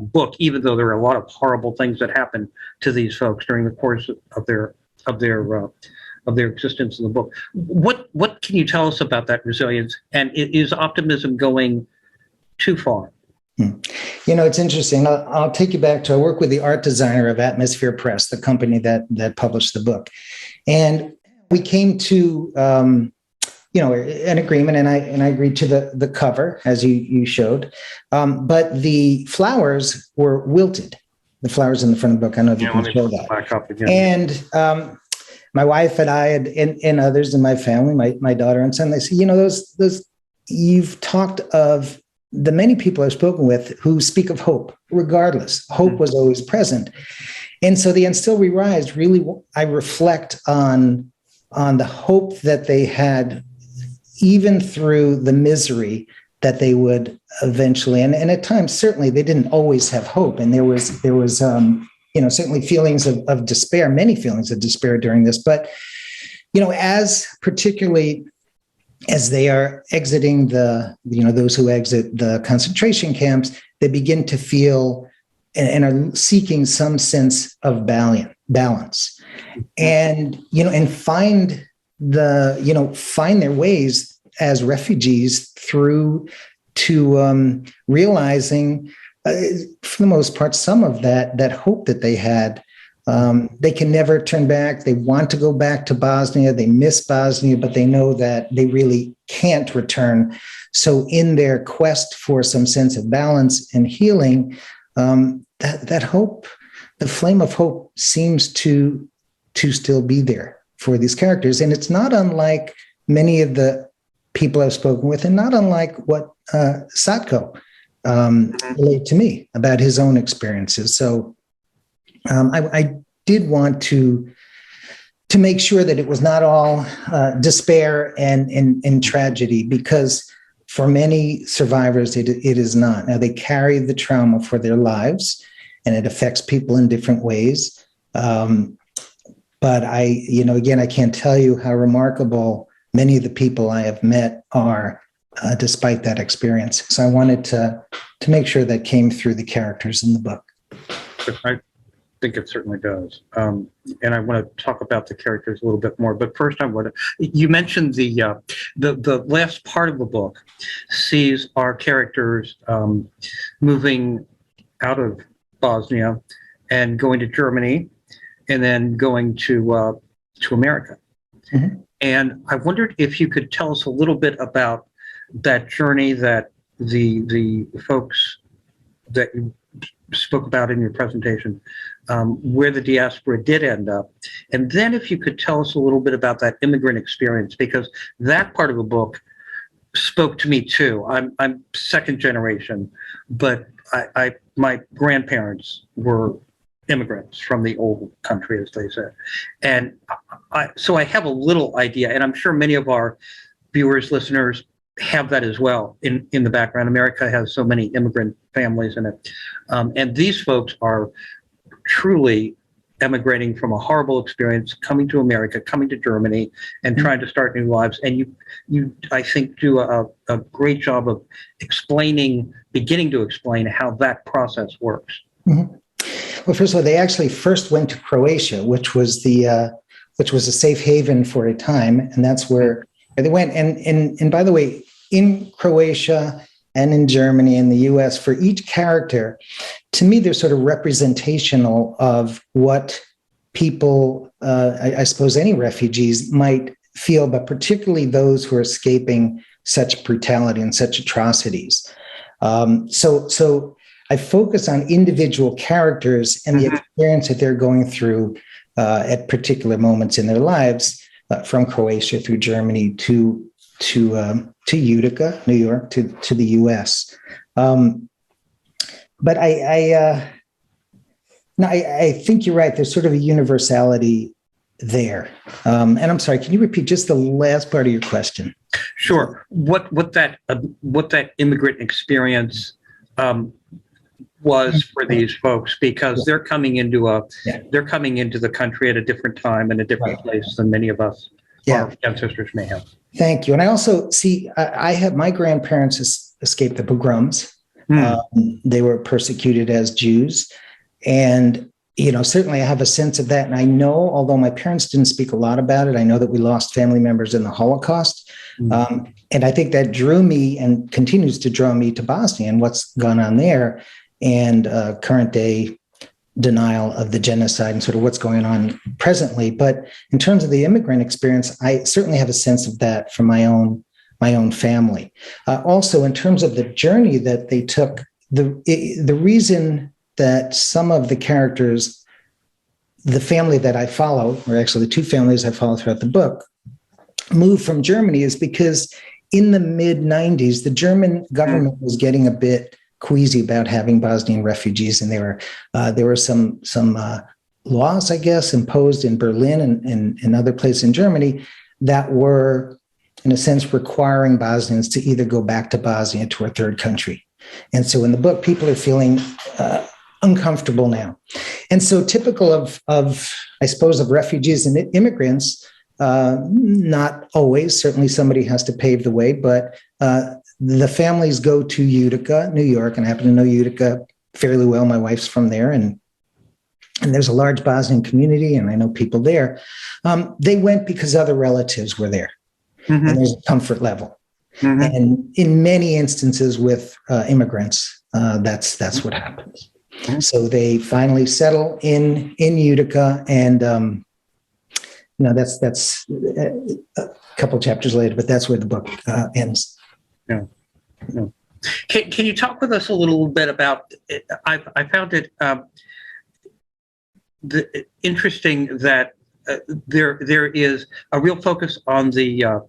book, even though there are a lot of horrible things that happen to these folks during the course of their existence in the book. What can you tell us about that resilience? And is optimism going too far?
It's interesting. I'll take you back to, I work with the art designer of Atmosphere Press, the company that published the book. And we came to an agreement, and I agreed to the cover, as you showed. But the flowers were wilted, the flowers in the front of the book. I don't know if you can show that.
Back up again.
And my wife and I and others in my family, my daughter and son, they say, those you've talked of the many people I've spoken with who speak of hope, regardless. Hope was always present. And so the "And Still We Rise," really, I reflect on the hope that they had, even through the misery that they would eventually, and at times, certainly they didn't always have hope. And there was certainly feelings of despair, many feelings of despair during this. But, particularly as they are exiting those who exit the concentration camps, they begin to feel and are seeking some sense of balance, and find their ways as refugees through realizing, for the most part, some of that hope that they had. They can never turn back. They want to go back to Bosnia. They miss Bosnia, but they know that they really can't return. So in their quest for some sense of balance and healing, that hope, the flame of hope seems to still be there for these characters. And it's not unlike many of the people I've spoken with, and not unlike what Satko relayed to me about his own experiences. So I did want to make sure that it was not all despair and tragedy, because for many survivors, it is not. Now, they carry the trauma for their lives, and it affects people in different ways. But again, I can't tell you how remarkable many of the people I have met are, despite that experience. So I wanted to make sure that came through the characters in the book.
I think it certainly does. And I want to talk about the characters a little bit more. But first, you mentioned the last part of the book sees our characters moving out of Bosnia and going to Germany, and then going to America. Mm-hmm. And I wondered if you could tell us a little bit about that journey that the folks that you spoke about in your presentation, where the diaspora did end up. And then if you could tell us a little bit about that immigrant experience, because that part of the book spoke to me too. I'm second generation, but my grandparents were immigrants from the old country, as they said. And so I have a little idea, and I'm sure many of our viewers, listeners have that as well in the background. America has so many immigrant families in it. And these folks are truly emigrating from a horrible experience, coming to America, coming to Germany, and trying to start new lives. And you I think, do a great job of beginning to explain how that process works. Mm-hmm.
Well, first of all, they actually first went to Croatia, which was a safe haven for a time, and that's where they went. And by the way, in Croatia and in Germany and the U.S., for each character, to me, they're sort of representational of what people, I suppose, any refugees might feel, but particularly those who are escaping such brutality and such atrocities. So I focus on individual characters and the experience that they're going through at particular moments in their lives, from Croatia through Germany to Utica, New York, to the U.S. But I think you're right. There's sort of a universality there. And I'm sorry, can you repeat just the last part of your question?
Sure. What that immigrant experience was for these folks, because they're coming into the country at a different time and a different place than many of us, our ancestors, may have.
Thank you. And I also see, I have my grandparents escaped the pogroms. They were persecuted as Jews. And, certainly I have a sense of that. And I know, although my parents didn't speak a lot about it, I know that we lost family members in the Holocaust. And I think that drew me and continues to draw me to Bosnia and what's gone on there, and current day denial of the genocide and sort of what's going on presently. But in terms of the immigrant experience, I certainly have a sense of that from my own family. Also, in terms of the journey that they took, the reason that some of the characters, the family that I follow, or actually the two families I follow throughout the book, moved from Germany is because in the mid-90s, the German government was getting a bit queasy about having Bosnian refugees, and there were some laws, I guess, imposed in Berlin and other places in Germany that were, in a sense, requiring Bosnians to either go back to Bosnia, to a third country. And so in the book, people are feeling uncomfortable now. And so typical of I suppose, of refugees and immigrants, not always, certainly somebody has to pave the way, but the families go to Utica, New York, and I happen to know Utica fairly well. My wife's from there, and there's a large Bosnian community, and I know people there. They went because other relatives were there, and there's a comfort level. And in many instances with immigrants, that's what happens. So they finally settle in Utica, and that's a couple chapters later, but that's where the book ends.
Yeah. Yeah. Can you talk with us a little bit about? I found it interesting that there is a real focus on the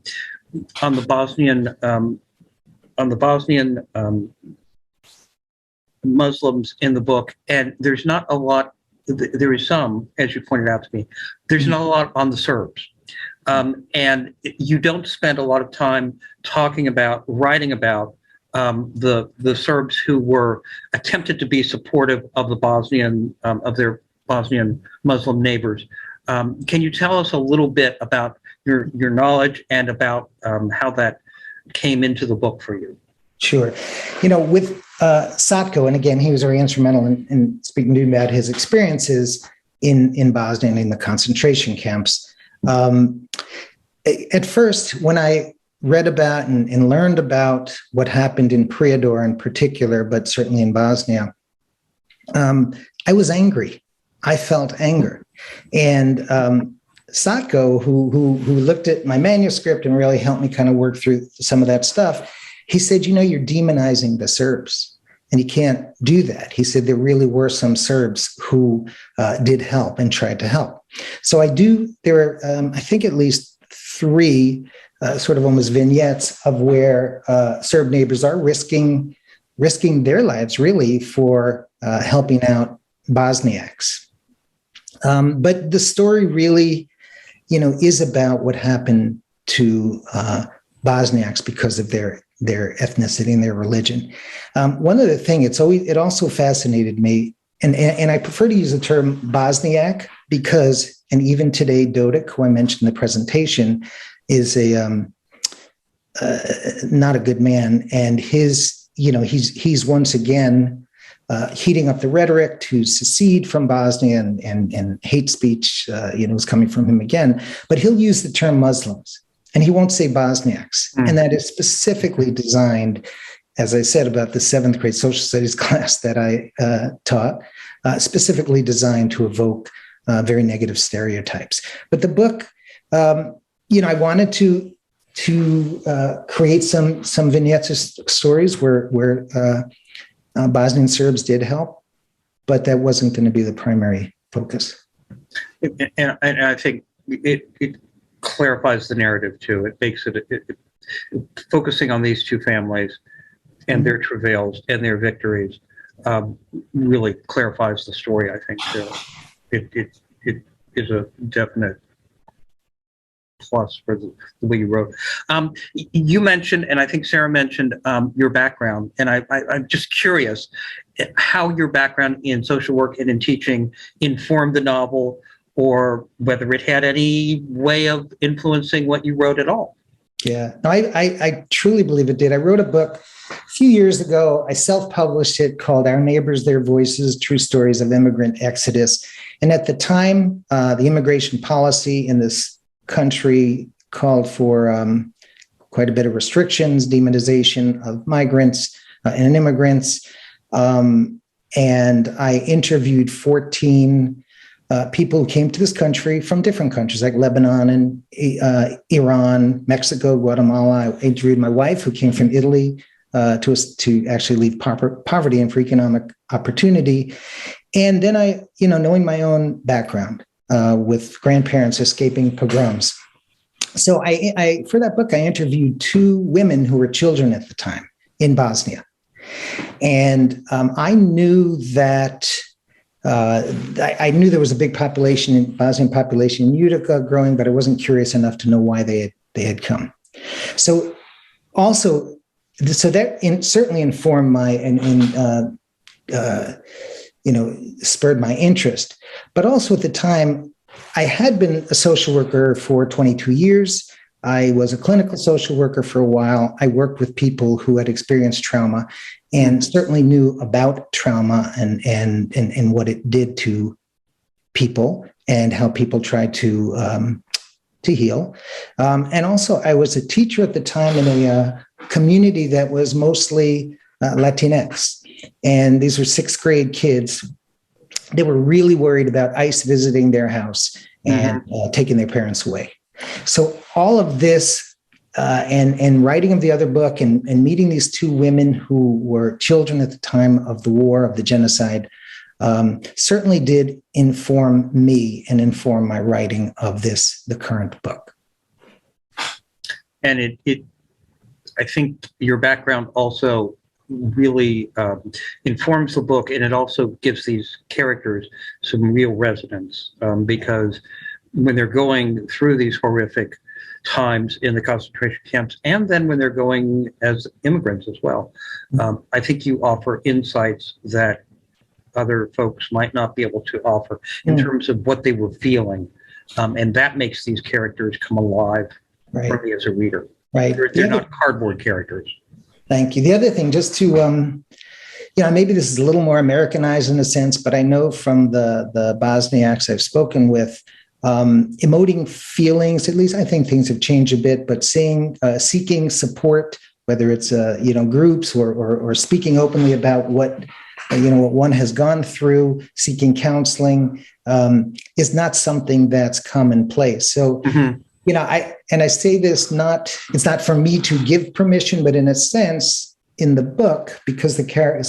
Bosnian Muslims in the book, and there's not a lot. There is some, as you pointed out to me, there's not a lot on the Serbs, and you don't spend a lot of time writing about the Serbs who were attempted to be supportive of the Bosnian of their Bosnian Muslim neighbors. Can you tell us a little bit about your knowledge and about how that came into the book for you?
Sure. With Satko, and again, he was very instrumental in speaking to me about his experiences in Bosnia and in the concentration camps. At first, when I read about and learned about what happened in Prijedor in particular, but certainly in Bosnia, I was angry. I felt anger. And Satko, who looked at my manuscript and really helped me kind of work through some of that stuff, he said, you're demonizing the Serbs, and you can't do that. He said there really were some Serbs who did help and tried to help. So there are, I think, at least 3 sort of almost vignettes of where Serb neighbors are risking their lives really for helping out Bosniaks. But the story really, is about what happened to Bosniaks because of their ethnicity and their religion. One other thing, it also fascinated me, and I prefer to use the term Bosniak because, and even today, Rhetoric, who I mentioned in the presentation, is not a good man, and he's once again heating up the rhetoric to secede from Bosnia, and hate speech is coming from him again. But he'll use the term Muslims, and he won't say Bosniaks, and that is specifically designed, as I said about the 7th grade social studies class that I taught, specifically designed to evoke very negative stereotypes. But the book, I wanted to create some vignettes of stories where Bosnian Serbs did help, but that wasn't going to be the primary focus.
And I think it clarifies the narrative too. It makes it focusing on these 2 families and their travails and their victories really clarifies the story, I think. So it is a definite plus for the way you wrote. You mentioned, and I think Sarah mentioned, your background, and I'm just curious how your background in social work and in teaching informed the novel, or whether it had any way of influencing what you wrote at all.
Yeah, no, I truly believe it did. I wrote a book a few years ago. I self-published it called Our Neighbors, Their Voices, True Stories of Immigrant Exodus. And at the time, the immigration policy in this country called for quite a bit of restrictions, demonization of migrants and immigrants. And I interviewed 14 people who came to this country from different countries like Lebanon and Iran, Mexico, Guatemala. I interviewed my wife, who came from Italy to actually leave poverty and for economic opportunity. And then I, knowing my own background with grandparents escaping pogroms. So I for that book, I interviewed 2 women who were children at the time in Bosnia. And I knew that I knew there was a big Bosnian population in Utica growing, but I wasn't curious enough to know why they had come. So that certainly informed my spurred my interest. But also at the time, I had been a social worker for 22 years. I was a clinical social worker for a while. I worked with people who had experienced trauma and certainly knew about trauma and what it did to people and how people tried to heal. And also I was a teacher at the time in a community that was mostly Latinx. And these were sixth grade kids. They were really worried about ICE visiting their house and taking their parents away. So all of this and writing of the other book and meeting these two women who were children at the time of the war, of the genocide, certainly did inform me and inform my writing of the current book.
And I think your background also really informs the book, and it also gives these characters some real resonance, because when they're going through these horrific times in the concentration camps, and then when they're going as immigrants as well, I think you offer insights that other folks might not be able to offer in terms of what they were feeling, and that makes these characters come alive for me as a reader.
Right.
They're not cardboard characters. Thank
you. The other thing, just to, maybe this is a little more Americanized in a sense, but I know from the Bosniaks I've spoken with, emoting feelings, at least I think things have changed a bit, but seeking support, whether it's, groups or speaking openly about what one has gone through, seeking counseling, is not something that's commonplace. So, I say this it's not for me to give permission, but in a sense, in the book, because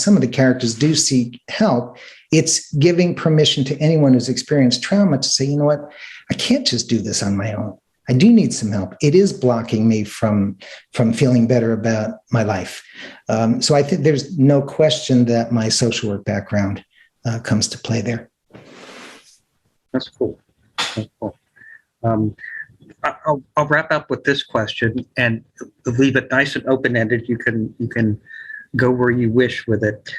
some of the characters do seek help, it's giving permission to anyone who's experienced trauma to say, you know what, I can't just do this on my own. I do need some help. It is blocking me from feeling better about my life. So I think there's no question that my social work background comes to play there.
That's cool. I'll wrap up with this question and leave it nice and open-ended. You can go where you wish with it.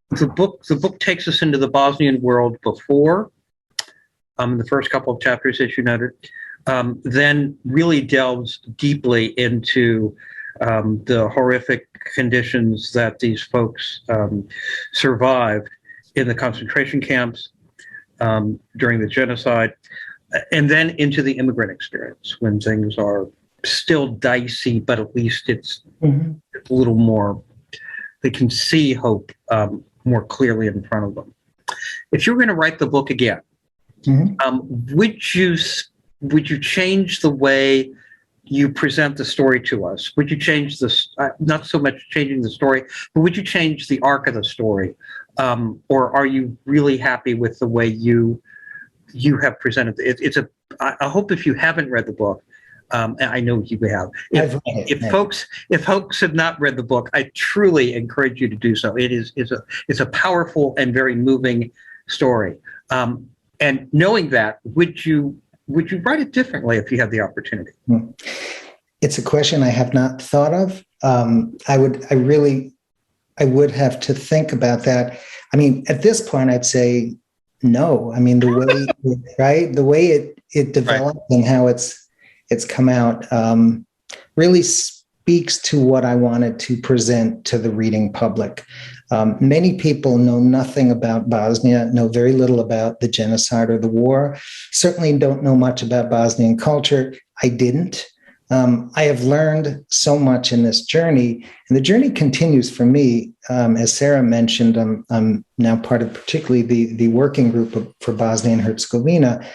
The book takes us into the Bosnian world before, the first couple of chapters, as you noted, then really delves deeply into the horrific conditions that these folks survived in the concentration camps during the genocide, and then into the immigrant experience when things are still dicey, but at least it's a little more, they can see hope more clearly in front of them. If you were going to write the book again, would you change the way you present the story to us? Would you change this, not so much changing the story, but would you change the arc of the story? Or are you really happy with the way you have presented it? I hope if you haven't read the book, and I know you have, if folks have not read the book, I truly encourage you to do so. It's a powerful and very moving story. And knowing that, would you write it differently if you had the opportunity?
It's a question I have not thought of. I would have to think about that. I mean, at this point, I'd say no. I mean, the way it developed and how it's come out really speaks to what I wanted to present to the reading public. Many people know nothing about Bosnia, know very little about the genocide or the war, certainly don't know much about Bosnian culture. I didn't. I have learned so much in this journey, and the journey continues for me. As Sarah mentioned, I'm now part of particularly the working group for Bosnia and Herzegovina,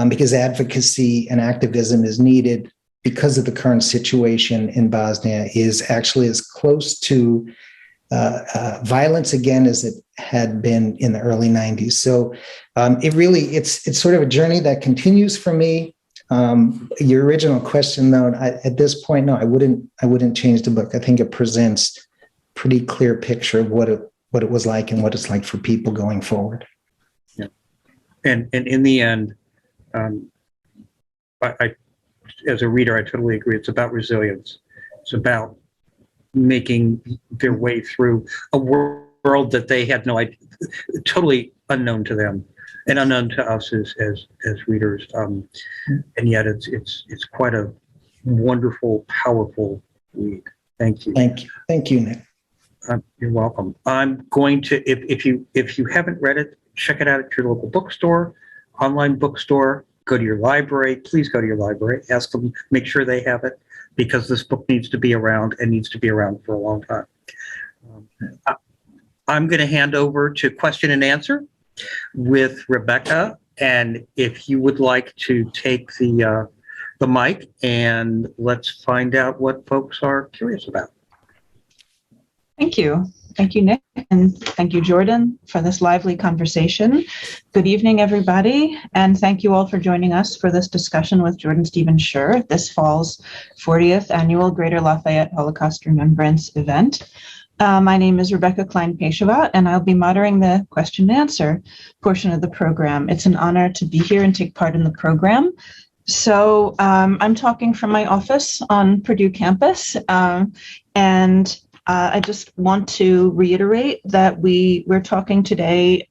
because advocacy and activism is needed because of the current situation in Bosnia is actually as close to violence again as it had been in the early 90s. So it's sort of a journey that continues for me. Your original question, though, at this point, no, I wouldn't change the book. I think it presents a pretty clear picture of what it was like and what it's like for people going forward.
Yeah, and in the end, I as a reader, I totally agree. It's about resilience. It's about making their way through a world that they had no idea, totally unknown to them. And unknown to us as readers, and yet it's quite a wonderful, powerful read. Thank you.
Thank you, Nick.
You're welcome. I'm going to, if you haven't read it, check it out at your local bookstore, online bookstore. Go to your library. Please go to your library. Ask them, make sure they have it. because this book needs to be around and needs to be around for a long time. I'm going to hand over to question and answer with Rebecca, and if you would like to take the mic, and let's find out what folks are curious about.
Thank you. Thank you, Nick, and thank you, Jordan, for this lively conversation. Good evening, everybody, and thank you all for joining us for this discussion with Jordan Stephen Sher, this fall's 40th annual Greater Lafayette Holocaust Remembrance event. My name is Rebecca Klein-Peshova, and I'll be moderating the question and answer portion of the program. It's an honor to be here and take part in the program. So I'm talking from my office on Purdue campus, and I just want to reiterate that we're talking today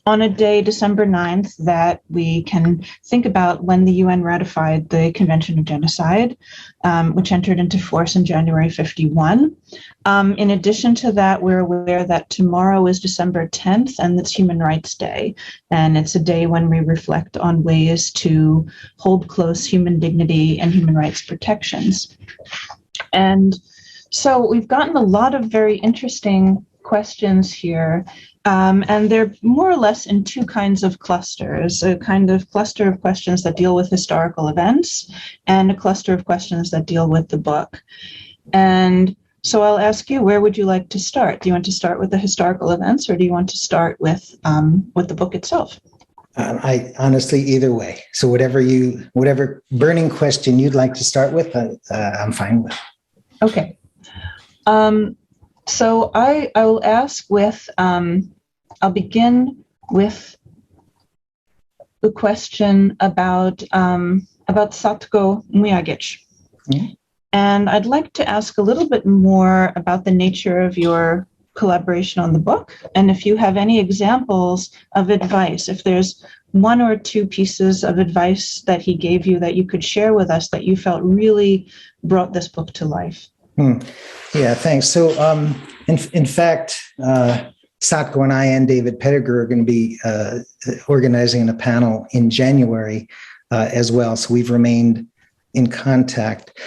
on a day, December 9th, that we can think about when the UN ratified the Convention of Genocide, which entered into force in January 51. In addition to that, we're aware that tomorrow is December 10th, and it's Human Rights Day. And it's a day when we reflect on ways to hold close human dignity and human rights protections. And so we've gotten a lot of very interesting questions here, and they're more or less in two kinds of clusters, a kind of cluster of questions that deal with historical events and a cluster of questions that deal with the book. And so I'll ask you, where would you like to start? Do you want to start with the historical events, or do you want to start with the book itself?
I honestly, either way. So whatever burning question you'd like to start with, I'm fine with.
Okay. So I will ask with, I'll begin with the question about Satko Mujagic. Mm-hmm. And I'd like to ask a little bit more about the nature of your collaboration on the book. And if you have any examples of advice, if there's one or two pieces of advice that he gave you that you could share with us that you felt really brought this book to life.
Yeah, thanks. So, in fact, Satko and I and David Pettigrew are going to be organizing a panel in January as well. So we've remained in contact.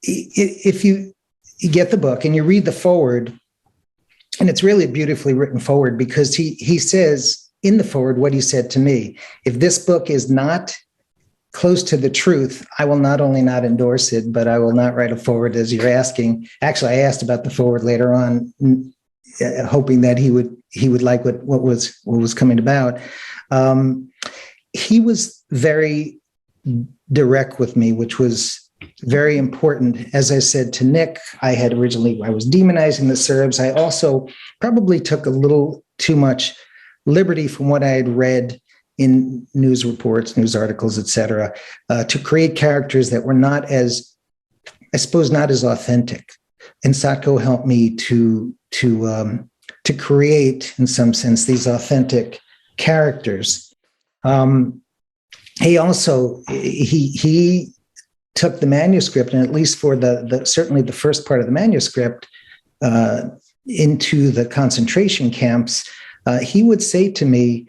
If you get the book and you read the foreword, and it's really a beautifully written foreword, because he says in the foreword what he said to me: if this book is not close to the truth, I will not only not endorse it, but I will not write a foreword as you're asking. Actually, I asked about the foreword later on, hoping that he would like what was coming about. He was very direct with me, which was very important. As I said to Nick, I was demonizing the Serbs. I also probably took a little too much liberty from what I had read in news reports, news articles, etc., to create characters that were not as authentic. And Satko helped me to create, in some sense, these authentic characters. He also he took the manuscript, and at least for certainly the first part of the manuscript, into the concentration camps. He would say to me,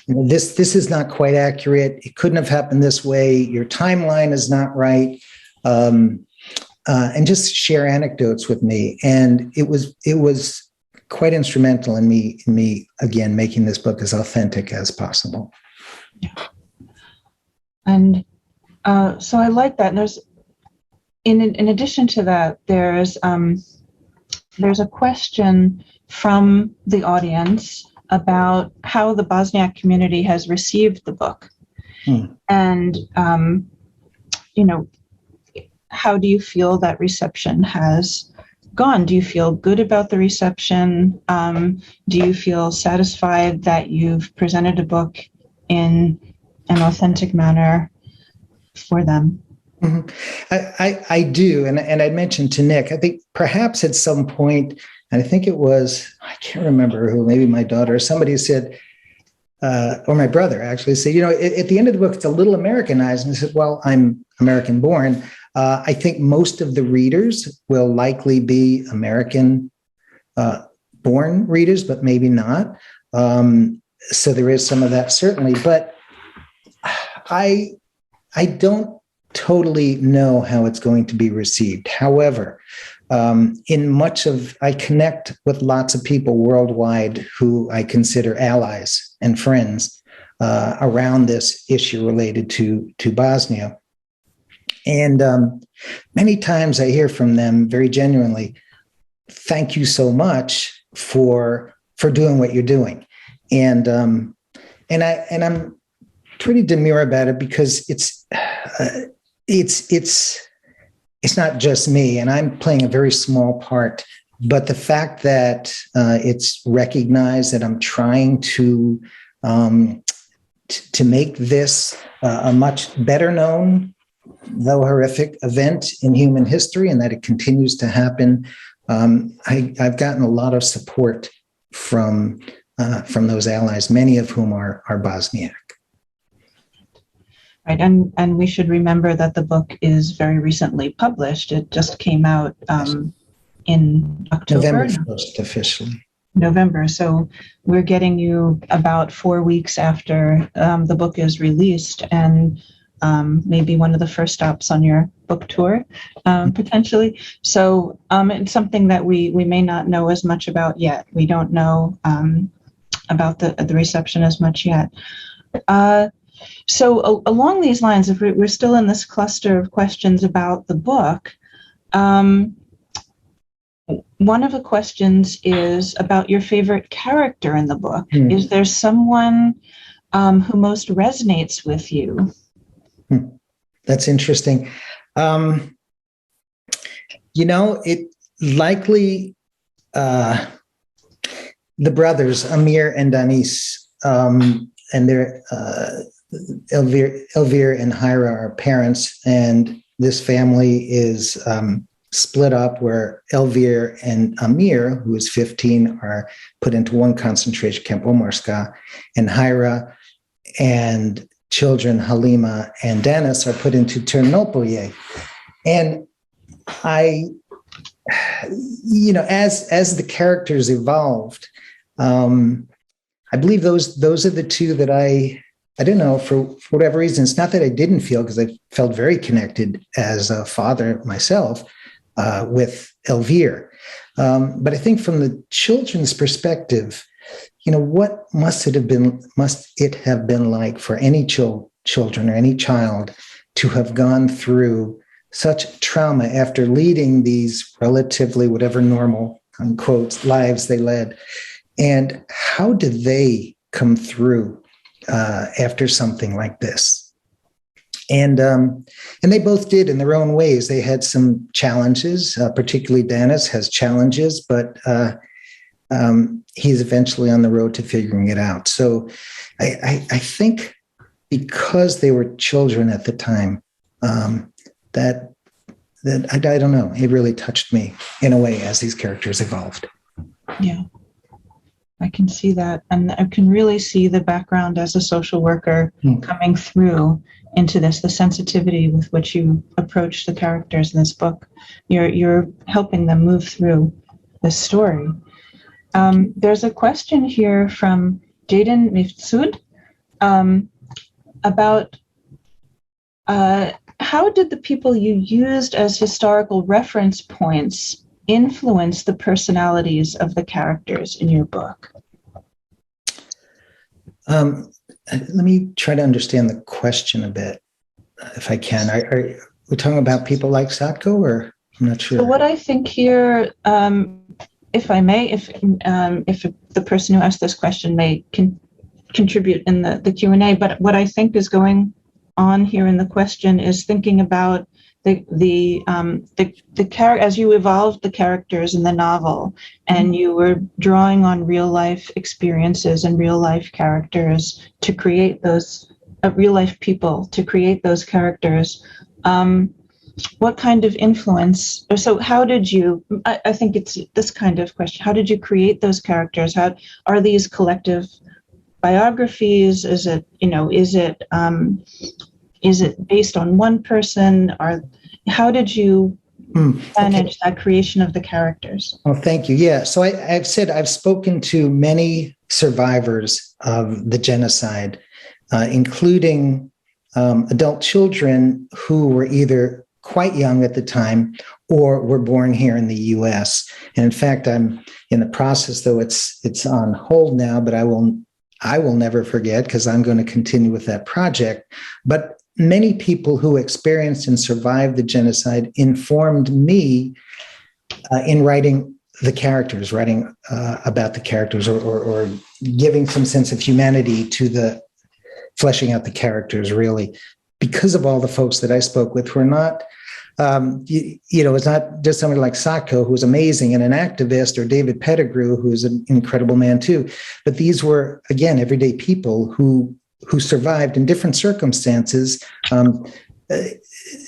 this is not quite accurate. It couldn't have happened this way. Your timeline is not right. And just share anecdotes with me. And it was quite instrumental in me again, making this book as authentic as possible.
Yeah. And so I like that. And there's, in addition to that, there's a question from the audience about how the Bosniak community has received the book. And, how do you feel that reception has gone? Do you feel good about the reception? Do you feel satisfied that you've presented a book in an authentic manner for them?
Mm-hmm. I do. And I mentioned to Nick, I think perhaps at some point, and I think it was, I can't remember who, maybe my daughter or somebody said, or my brother actually said, at the end of the book, it's a little Americanized. And I said, well, I'm American born. I think most of the readers will likely be American born readers, but maybe not. So there is some of that, certainly. But I don't totally know how it's going to be received. However, I connect with lots of people worldwide who I consider allies and friends around this issue related to Bosnia. And many times I hear from them very genuinely, thank you so much for doing what you're doing. And I'm pretty demure about it because it's not just me, and I'm playing a very small part. But the fact that it's recognized that I'm trying to make this a much better known, though horrific, event in human history, and that it continues to happen, I've gotten a lot of support from those allies, many of whom are Bosniak.
Right, and we should remember that the book is very recently published. It just came out in October.
November 1st, officially.
November. So we're getting you about 4 weeks after the book is released, and maybe one of the first stops on your book tour, potentially. So it's something that we may not know as much about yet. We don't know about the reception as much yet. So along these lines, if we're still in this cluster of questions about the book, one of the questions is about your favorite character in the book. Is there someone who most resonates with you?
That's interesting. It likely the brothers Amir and Danis, and their Elvir and Hira are parents, and this family is split up where Elvir and Amir, who is 15, are put into one concentration camp, Omarska, and Hira and children Halima and Dennis are put into Ternopolye. And as the characters evolved, I believe those are the two that I don't know, for whatever reason. It's not that I didn't feel, because I felt very connected as a father myself with Elvir. But I think from the children's perspective, what must it have been like for any children or any child to have gone through such trauma after leading these relatively, whatever normal, unquote, lives they led? And how did they come through after something like this? And they both did in their own ways. They had some challenges, particularly Dennis has challenges, but he's eventually on the road to figuring it out. So I think because they were children at the time, that I don't know, it really touched me in a way as these characters evolved.
Yeah. I can see that, and I can really see the background as a social worker coming through into this, the sensitivity with which you approach the characters in this book. You're helping them move through this story. There's a question here from Jaden Mifsud about how did the people you used as historical reference points influence the personalities of the characters in your book?
Let me try to understand the question a bit, if I can. Are we talking about people like Satko, or I'm not sure?
So what I think here, if I may, if the person who asked this question may contribute in the Q&A, but what I think is going on here in the question is thinking about the as you evolved the characters in the novel, and you were drawing on real life experiences and real life characters to create those real life people to create those characters. What kind of influence? So how did you? I think it's this kind of question. How did you create those characters? How are these collective biographies? Is it Is it based on one person, or how did you manage that creation of the characters?
Well, thank you. Yeah. So I've said I've spoken to many survivors of the genocide, including adult children who were either quite young at the time or were born here in the U.S. And in fact, I'm in the process, though it's on hold now, but I will never forget, because I'm going to continue with that project. But many people who experienced and survived the genocide informed me in writing the characters, writing about the characters, or giving some sense of humanity to the fleshing out the characters, really, because of all the folks that I spoke with who are not, it's not just somebody like Sacco, who's amazing and an activist, or David Pettigrew, who's an incredible man too. But these were, again, everyday people who survived in different circumstances.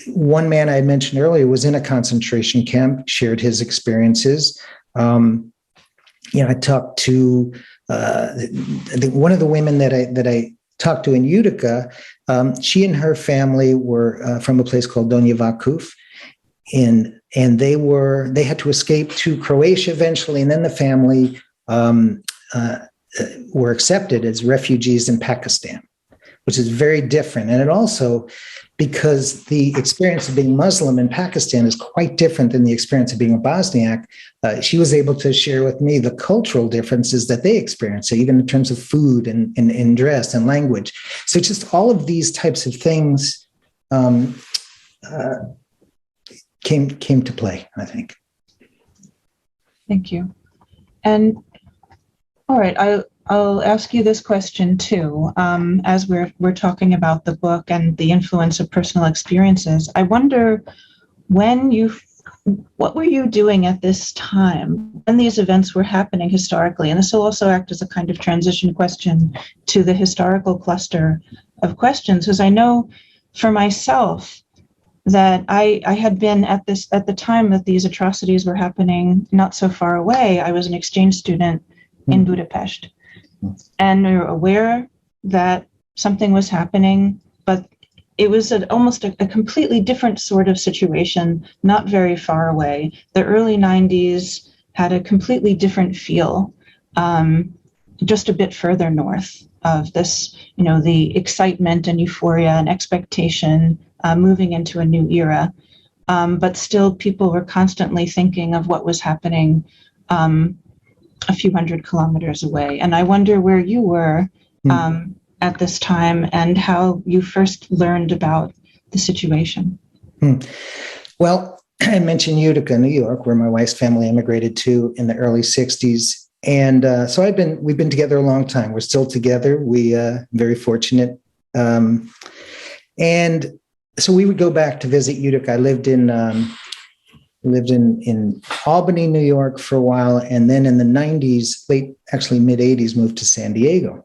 One man I mentioned earlier was in a concentration camp, shared his experiences. I talked to one of the women that I talked to in Utica. She and her family were from a place called Donja Vakuf, and they had to escape to Croatia eventually, and then the family were accepted as refugees in Pakistan, which is very different. And it also, because the experience of being Muslim in Pakistan is quite different than the experience of being a Bosniak, she was able to share with me the cultural differences that they experience, even in terms of food and dress and language. So just all of these types of things came to play, I think.
Thank you. And all right, I'll ask you this question too. As we're talking about the book and the influence of personal experiences, I wonder what were you doing at this time when these events were happening historically? And this will also act as a kind of transition question to the historical cluster of questions, because I know for myself that I had been at the time that these atrocities were happening not so far away. I was an exchange student in Budapest. And we were aware that something was happening, but it was almost a completely different sort of situation, not very far away. The early 90s had a completely different feel, just a bit further north of this, the excitement and euphoria and expectation moving into a new era. But still, people were constantly thinking of what was happening a few hundred kilometers away. And I wonder where you were at this time and how you first learned about the situation.
Well, I mentioned Utica, New York, where my wife's family immigrated to in the early 60s. And so we've been together a long time. We're still together. We very fortunate. And so we would go back to visit Utica. I lived in Albany, New York for a while, and then in the 90s, mid 80s, moved to San Diego.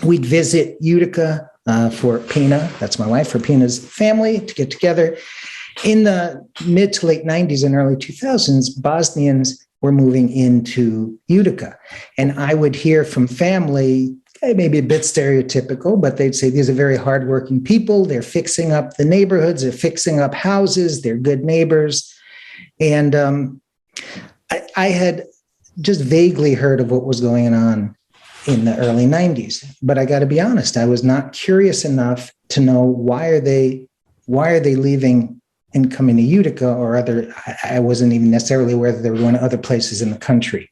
We'd visit Utica for Pina, that's my wife, for Pina's family, to get together. In the mid to late 90s and early 2000s, Bosnians were moving into Utica. And I would hear from family, maybe a bit stereotypical, but they'd say these are very hardworking people. They're fixing up the neighborhoods. They're fixing up houses. They're good neighbors. And I had just vaguely heard of what was going on in the early 90s. But I got to be honest, I was not curious enough to know why are they leaving and coming to Utica or other. I wasn't even necessarily aware that they were going to other places in the country.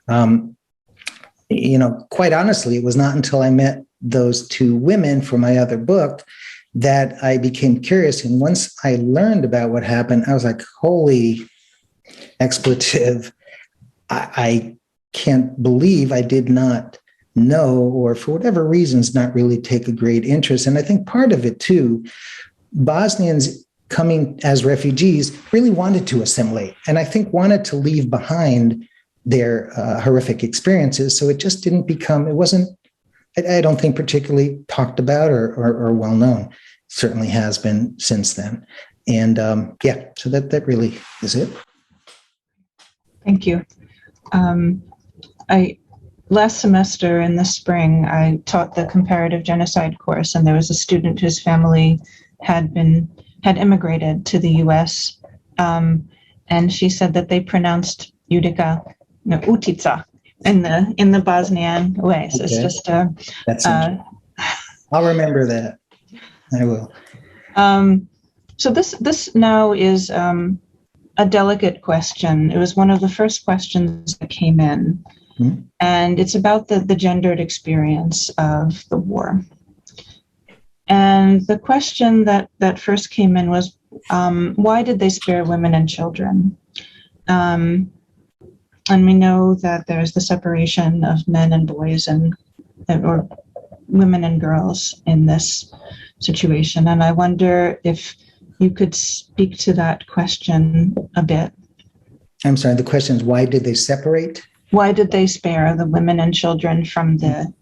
Quite honestly, it was not until I met those two women for my other book that I became curious. And once I learned about what happened, I was like, holy expletive. I can't believe I did not know, or for whatever reasons, not really take a great interest. And I think part of it too, Bosnians coming as refugees really wanted to assimilate, and I think wanted to leave behind their horrific experiences. So it just wasn't, I don't think, particularly talked about or well known. Certainly has been since then. And so that really is it.
Thank you. Last semester in the spring, I taught the comparative genocide course, and there was a student whose family had immigrated to the U.S. And she said that they pronounced Utica, Utica, in the Bosnian way. So okay. It's just
That's I'll remember that. I will.
So this now is a delicate question. It was one of the first questions that came in, and it's about the gendered experience of the war. And the question that first came in was, why did they spare women and children? And we know that there's the separation of men and boys or women and girls in this situation. And I wonder if you could speak to that question a bit.
I'm sorry, the question is, why did they separate?
Why did they spare the women and children from the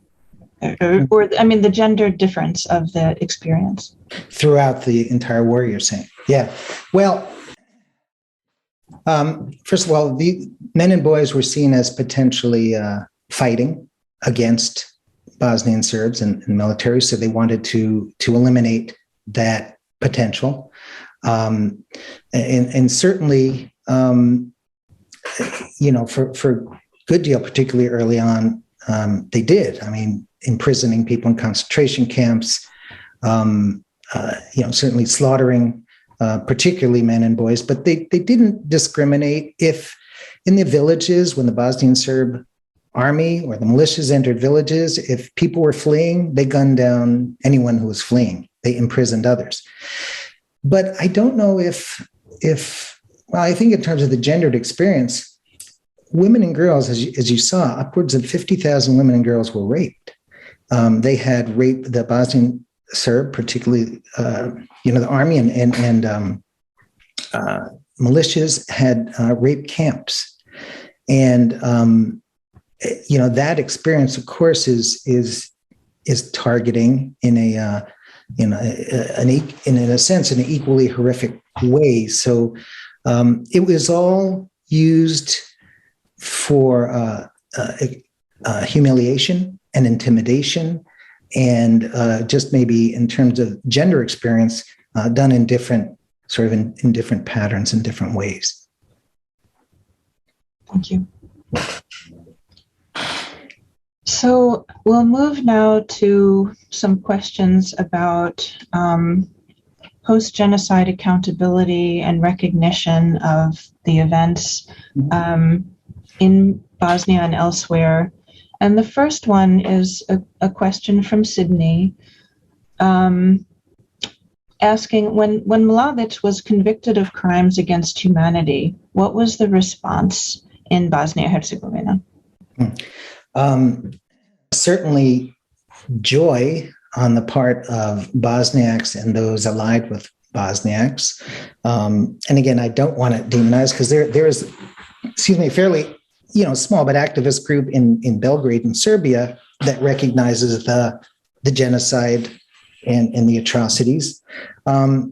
gender difference of the experience?
Throughout the entire war, you're saying? Yeah. Well, first of all, the men and boys were seen as potentially fighting against Bosnian Serbs and military, so they wanted to eliminate that potential. And certainly, for a good deal, particularly early on, they did. I mean, imprisoning people in concentration camps, certainly slaughtering particularly men and boys, but they didn't discriminate. If in the villages, when the Bosnian Serb army or the militias entered villages, if people were fleeing, they gunned down anyone who was fleeing. They imprisoned others. But I don't know I think in terms of the gendered experience, women and girls, as you saw, upwards of 50,000 women and girls were raped. They had raped the Bosnian Serb, particularly, the army and militias had rape camps. And, that experience, of course, is targeting in a sense, in an equally horrific way. So it was all used for humiliation and intimidation, and just maybe in terms of gender experience, done in different in different patterns in different ways.
Thank you. So we'll move now to some questions about post-genocide accountability and recognition of the events in Bosnia and elsewhere. And the first one is a question from Sydney, asking, when Mladic was convicted of crimes against humanity, what was the response in Bosnia-Herzegovina?
Certainly joy on the part of Bosniaks and those allied with Bosniaks. And again, I don't want to demonize, because there is, a fairly small but activist group in Belgrade in Serbia that recognizes the genocide and the atrocities. But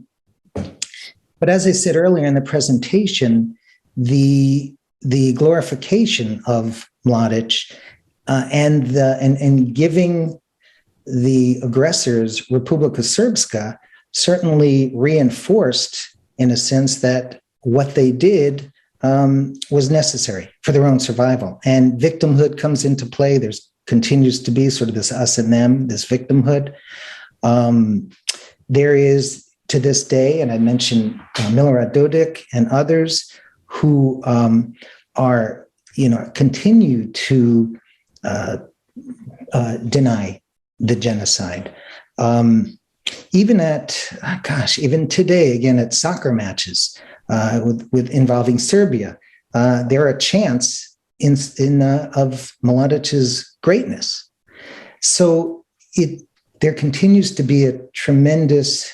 as I said earlier in the presentation, the glorification of Mladic and giving the aggressors Republika Srpska certainly reinforced, in a sense, that what they did was necessary for their own survival. And victimhood comes into play. There's continues to be sort of this us and them, this victimhood. There is, to this day, and I mentioned Milorad Dodik and others who continue to deny the genocide. Even today, again, at soccer matches with involving Serbia, there are chants of Mladic's greatness. So there continues to be a tremendous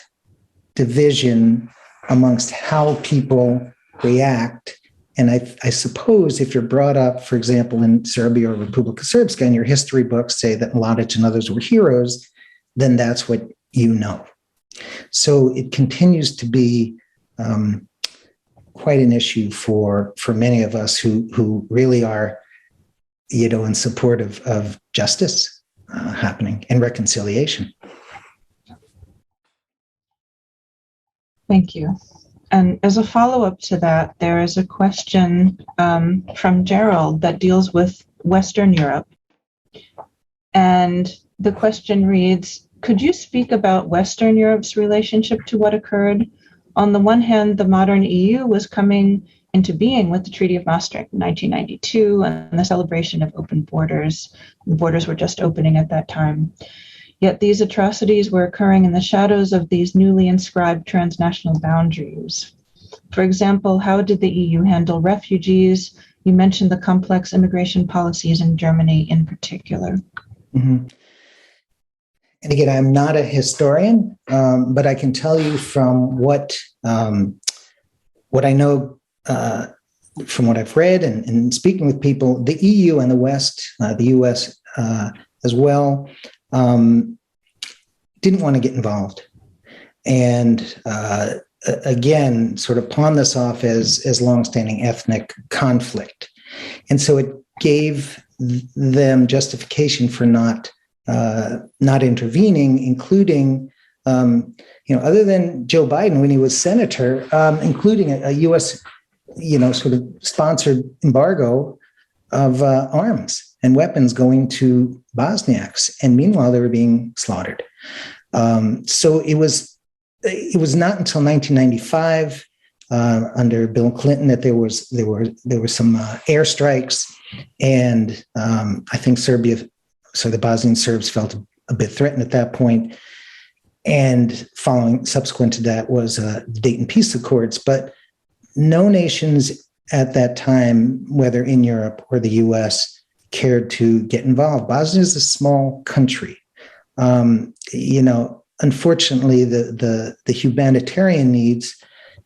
division amongst how people react. And I suppose if you're brought up, for example, in Serbia or Republika Srpska, and your history books say that Mladic and others were heroes, then that's what you know. So it continues to be quite an issue for many of us who really are, in support of justice happening and reconciliation.
Thank you. And as a follow-up to that, there is a question from Gerald that deals with Western Europe. And the question reads, Could you speak about Western Europe's relationship to what occurred? On the one hand, the modern EU was coming into being with the Treaty of Maastricht in 1992 and the celebration of open borders. The borders were just opening at that time. Yet these atrocities were occurring in the shadows of these newly inscribed transnational boundaries. For example, how did the EU handle refugees? You mentioned the complex immigration policies in Germany in particular.
Mm-hmm. And again, I'm not a historian, but I can tell you from what I know from what I've read and speaking with people, the EU and the West, the US as well, didn't want to get involved. And again, sort of pawn this off as longstanding ethnic conflict. And so it gave them justification for not intervening, including, other than Joe Biden when he was senator, including a U.S., sort of sponsored embargo of arms and weapons going to Bosniaks, and meanwhile they were being slaughtered. So it was not until 1995 under Bill Clinton that there were some airstrikes, and I think the Bosnian Serbs felt a bit threatened at that point. And subsequent to that was the Dayton Peace Accords. But no nations at that time, whether in Europe or the U.S., cared to get involved. Bosnia is a small country. Unfortunately, the humanitarian needs,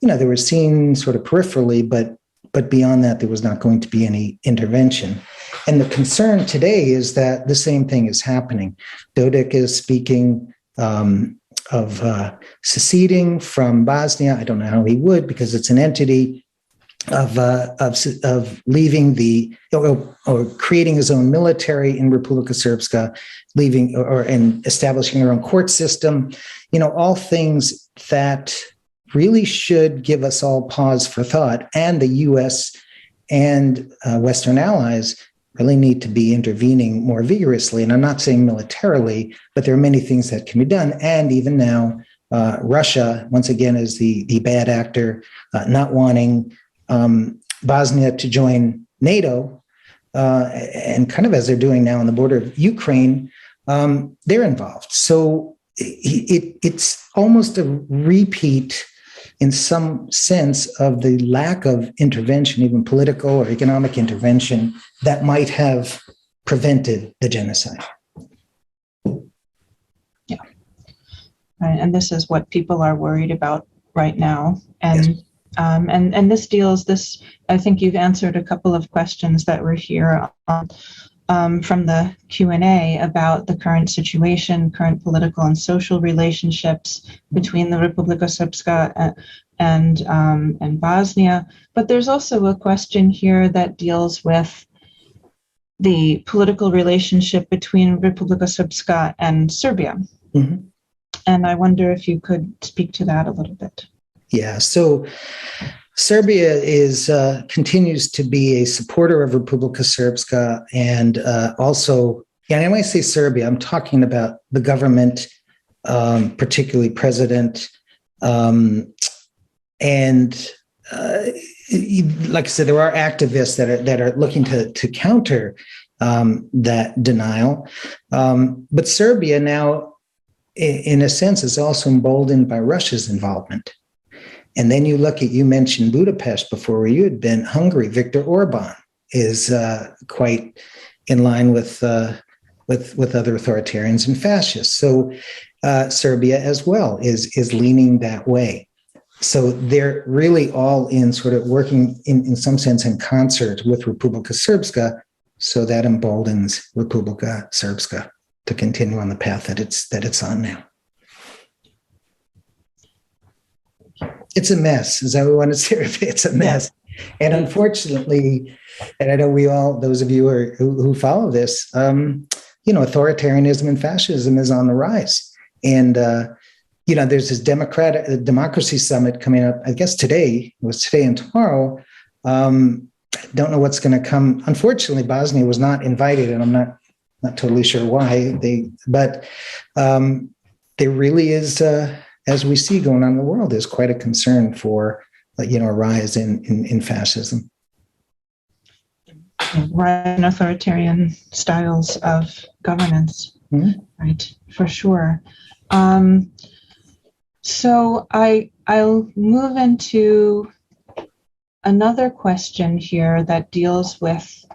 they were seen sort of peripherally, but beyond that, there was not going to be any intervention. And the concern today is that the same thing is happening. Dodik is speaking of seceding from Bosnia. I don't know how he would, because it's an entity of leaving or creating his own military in Republika Srpska, leaving and establishing their own court system. All things that really should give us all pause for thought, and the U.S. and Western allies really need to be intervening more vigorously. And I'm not saying militarily, but there are many things that can be done. And even now, Russia, once again, is the bad actor, not wanting Bosnia to join NATO, and kind of as they're doing now on the border of Ukraine, they're involved. So it's almost a repeat in some sense of the lack of intervention, even political or economic intervention, that might have prevented the genocide.
Yeah. Right. And this is what people are worried about right now. And yes. And this, I think you've answered a couple of questions that were here from the Q&A about the current situation, current political and social relationships between the Republika Srpska and Bosnia. But there's also a question here that deals with the political relationship between Republika Srpska and Serbia. Mm-hmm. And I wonder if you could speak to that a little bit.
Yeah, so Serbia continues to be a supporter of Republika Srpska, and also, and when I say Serbia, I'm talking about the government, particularly president, and like I said, there are activists that are looking to counter that denial, but Serbia now, in a sense, is also emboldened by Russia's involvement. And then you mentioned Budapest before, where you had been. Hungary, Viktor Orban is quite in line with other authoritarians and fascists. So Serbia as well is leaning that way. So they're really all in sort of working in some sense in concert with Republika Srpska. So that emboldens Republika Srpska to continue on the path that it's on now. It's a mess, is how we want to say it. It's a mess. And unfortunately, and I know those of you who follow this, authoritarianism and fascism is on the rise. And, there's this democracy summit coming up, I guess today and tomorrow. Don't know what's going to come. Unfortunately, Bosnia was not invited, and I'm not totally sure why but there really is, as we see going on in the world, is quite a concern for a rise in fascism.
Rise in authoritarian styles of governance, right? For sure. So I'll move into another question here that deals with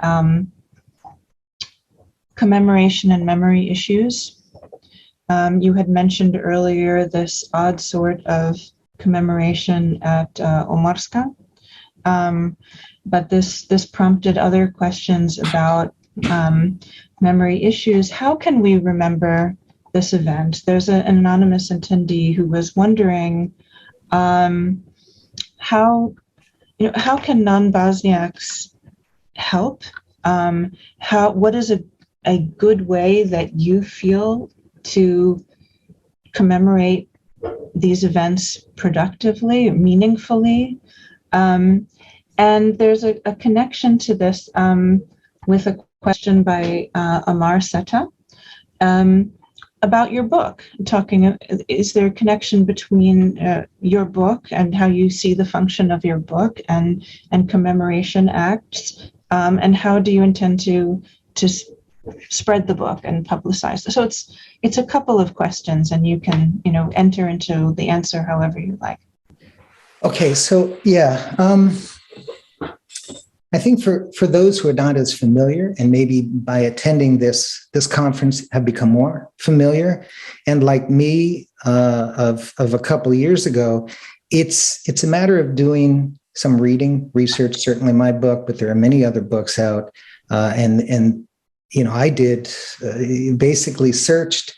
commemoration and memory issues. You had mentioned earlier this odd sort of commemoration at Omarska, but this prompted other questions about memory issues. How can we remember this event? There's an anonymous attendee who was wondering how can non-Bosniaks help? What is a good way that you feel to commemorate these events productively, meaningfully? And there's a connection to this with a question by Amar Seta about your book. Is there a connection between your book and how you see the function of your book and commemoration acts? And how do you intend to spread the book and publicize it? So it's a couple of questions, and you can enter into the answer however you like.
Okay, so yeah. I think for those who are not as familiar, and maybe by attending this conference have become more familiar, and like me of a couple of years ago, it's a matter of doing some reading, research. Certainly my book, but there are many other books out, and I did basically searched.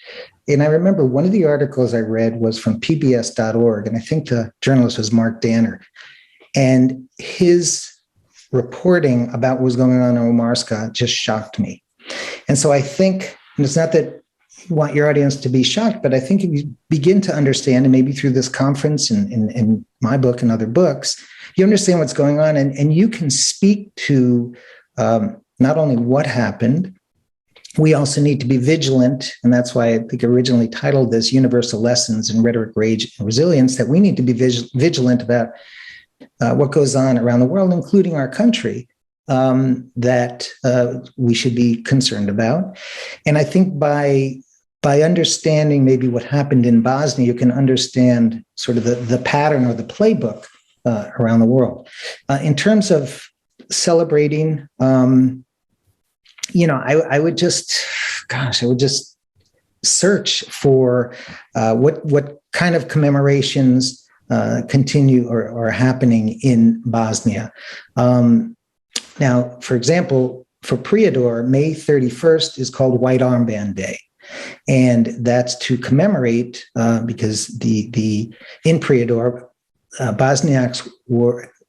And I remember one of the articles I read was from PBS.org, and I think the journalist was Mark Danner, and his reporting about what was going on in Omarska just shocked me. And so I think, and it's not that you want your audience to be shocked, but I think if you begin to understand, and maybe through this conference and in my book and other books, you understand what's going on, and you can speak to not only what happened. We also need to be vigilant, and that's why I think I originally titled this Universal Lessons in Rhetoric, Rage, and Resilience, that we need to be vigilant about what goes on around the world, including our country, that we should be concerned about. And I think by understanding maybe what happened in Bosnia, you can understand sort of the pattern or the playbook around the world. In terms of celebrating, I would just search for what kind of commemorations continue or are happening in Bosnia. Now, for example, for Prijedor, May 31st is called White Armband Day. And that's to commemorate, because in Prijedor, Bosniaks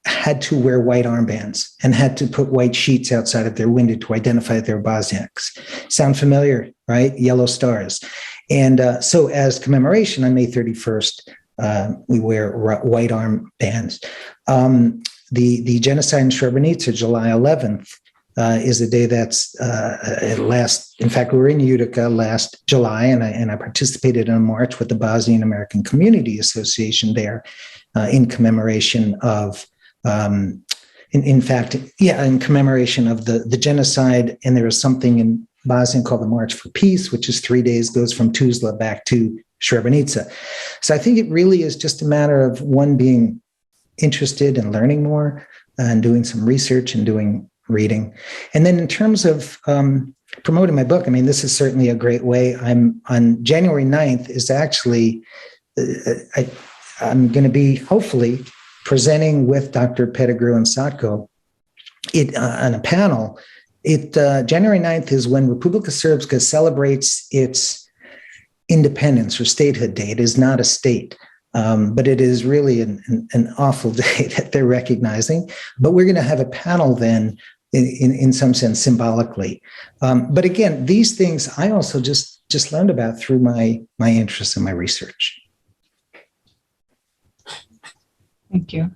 had to wear white armbands and had to put white sheets outside of their window to identify that they're Bosniaks. Sound familiar, right? Yellow stars. And so as commemoration on May 31st, we wear white armbands. The genocide in Srebrenica, July 11th, is a day that's last. In fact, we were in Utica last July, and I participated in a march with the Bosnian American Community Association there in commemoration of, in commemoration of the genocide. And there was something in Bosnia called the March for Peace, which is 3 days, goes from Tuzla back to Srebrenica. So I think it really is just a matter of one being interested in learning more and doing some research and doing reading. And then in terms of promoting my book, I mean, this is certainly a great way. I'm on January 9th is actually, I'm going to be hopefully presenting with Dr. Pettigrew and Satko on a panel. January 9th is when Republika Srpska celebrates its independence or statehood day. It is not a state, but it is really an awful day that they're recognizing. But we're going to have a panel then, in some sense, symbolically. But again, these things I also just learned about through my interest and my research.
Thank you.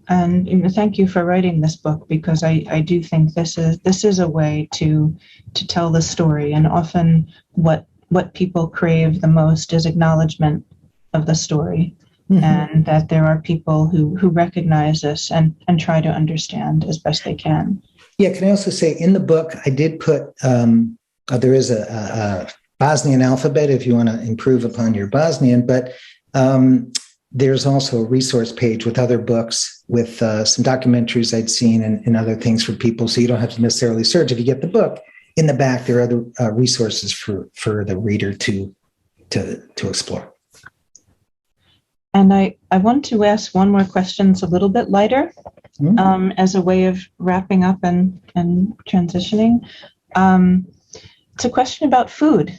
And thank you for writing this book, because I do think this is a way to tell the story. And often what what people crave the most is acknowledgement of the story, and that there are people who recognize this and try to understand as best they can.
Yeah, can I also say in the book, I did put, there is a Bosnian alphabet if you want to improve upon your Bosnian, but there's also a resource page with other books with some documentaries I'd seen and other things for people. So you don't have to necessarily search. If you get the book, in the back, there are other resources for the reader to explore.
And I want to ask one more question. It's a little bit lighter, as a way of wrapping up and transitioning. It's a question about food.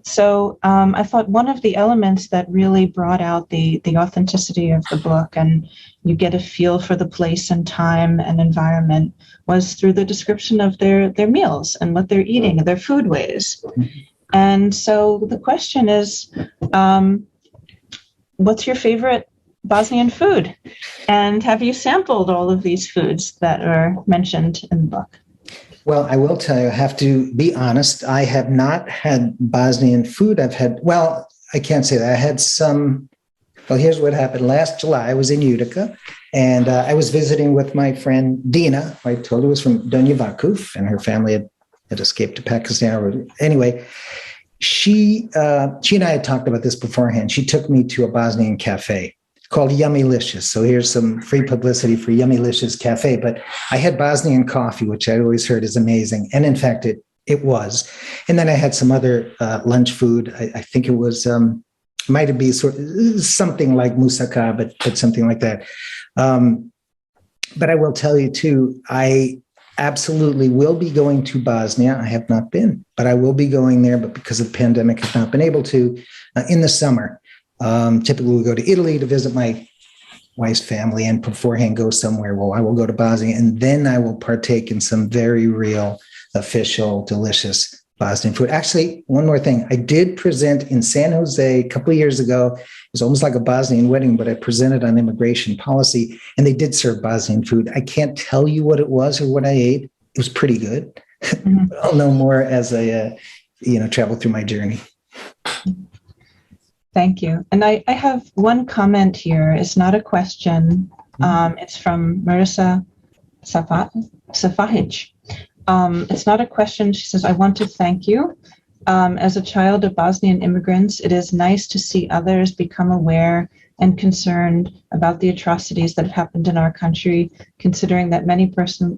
So I thought one of the elements that really brought out the authenticity of the book, and you get a feel for the place and time and environment, was through the description of their meals and what they're eating, their foodways. And so the question is, what's your favorite Bosnian food? And have you sampled all of these foods that are mentioned in the book?
Well, I will tell you, I have to be honest. I have not had Bosnian food. I can't say that. I had some. Well, here's what happened. Last July, I was in Utica, and I was visiting with my friend Dina, who I told you was from Donja Vakuf, and her family had escaped to Pakistan. Anyway, she and I had talked about this beforehand. She took me to a Bosnian cafe called Yummylicious. So here's some free publicity for Yummylicious Cafe. But I had Bosnian coffee, which I'd always heard is amazing. And in fact, it was. And then I had some other lunch food. I think it was, might have been something like moussaka, but something like that. But I will tell you too, I absolutely will be going to Bosnia. I have not been, but I will be going there. But because of the pandemic, I've not been able to in the summer. Typically we go to Italy to visit my wife's family and beforehand go somewhere. Well, I will go to Bosnia and then I will partake in some very real, official, delicious Bosnian food. Actually, one more thing. I did present in San Jose a couple of years ago. It was almost like a Bosnian wedding, but I presented on immigration policy and they did serve Bosnian food. I can't tell you what it was or what I ate. It was pretty good. But I'll know more as I travel through my journey.
Thank you. And I have one comment here. It's not a question. It's from Marissa Safahic. It's not a question. She says, I want to thank you. As a child of Bosnian immigrants, it is nice to see others become aware and concerned about the atrocities that have happened in our country, considering that many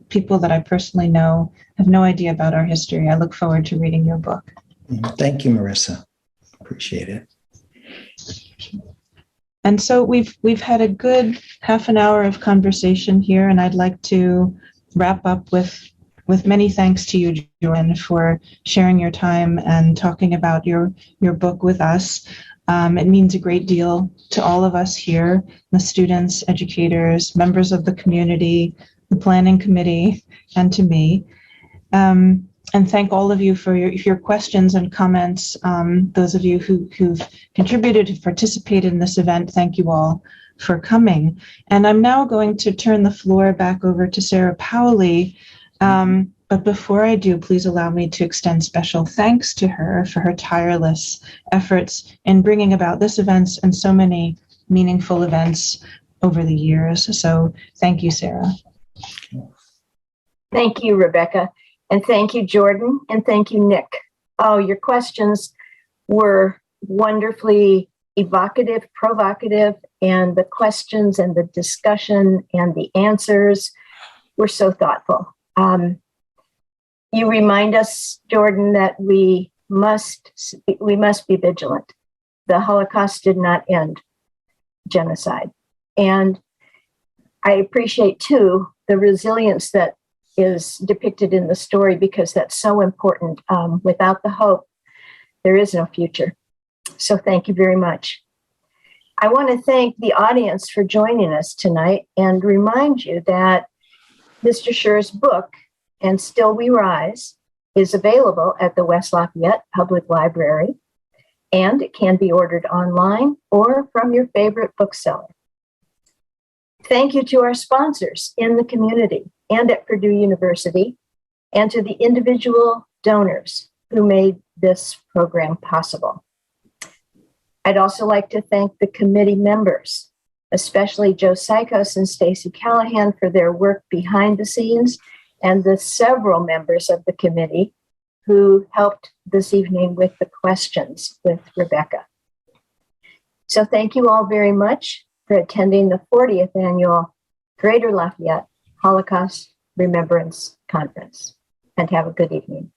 people that I personally know have no idea about our history. I look forward to reading your book.
Thank you, Marissa. Appreciate it.
And so we've had a good half an hour of conversation here, and I'd like to wrap up with many thanks to you, Jordan, for sharing your time and talking about your book with us. It means a great deal to all of us here, the students, educators, members of the community, the planning committee, and to me. And thank all of you for your questions and comments. Those of you who've contributed, who've participated in this event, thank you all for coming. And I'm now going to turn the floor back over to Sarah Powley. But before I do, please allow me to extend special thanks to her for her tireless efforts in bringing about this event and so many meaningful events over the years. So thank you, Sarah.
Thank you, Rebecca. And thank you, Jordan. And thank you, Nick. Oh, your questions were wonderfully evocative, provocative, and the questions and the discussion and the answers were so thoughtful. You remind us, Jordan, that we must be vigilant. The Holocaust did not end genocide. And I appreciate, too, the resilience that is depicted in the story, because that's so important. Without the hope, there is no future. So thank you very much. I want to thank the audience for joining us tonight and remind you that Mr. Sher's book, And Still We Rise, is available at the West Lafayette Public Library, and it can be ordered online or from your favorite bookseller. Thank you to our sponsors in the community and at Purdue University, and to the individual donors who made this program possible. I'd also like to thank the committee members, especially Joe Sykos and Stacy Callahan for their work behind the scenes, and the several members of the committee who helped this evening with the questions with Rebecca. So thank you all very much for attending the 40th annual Greater Lafayette Holocaust Remembrance Conference, and have a good evening.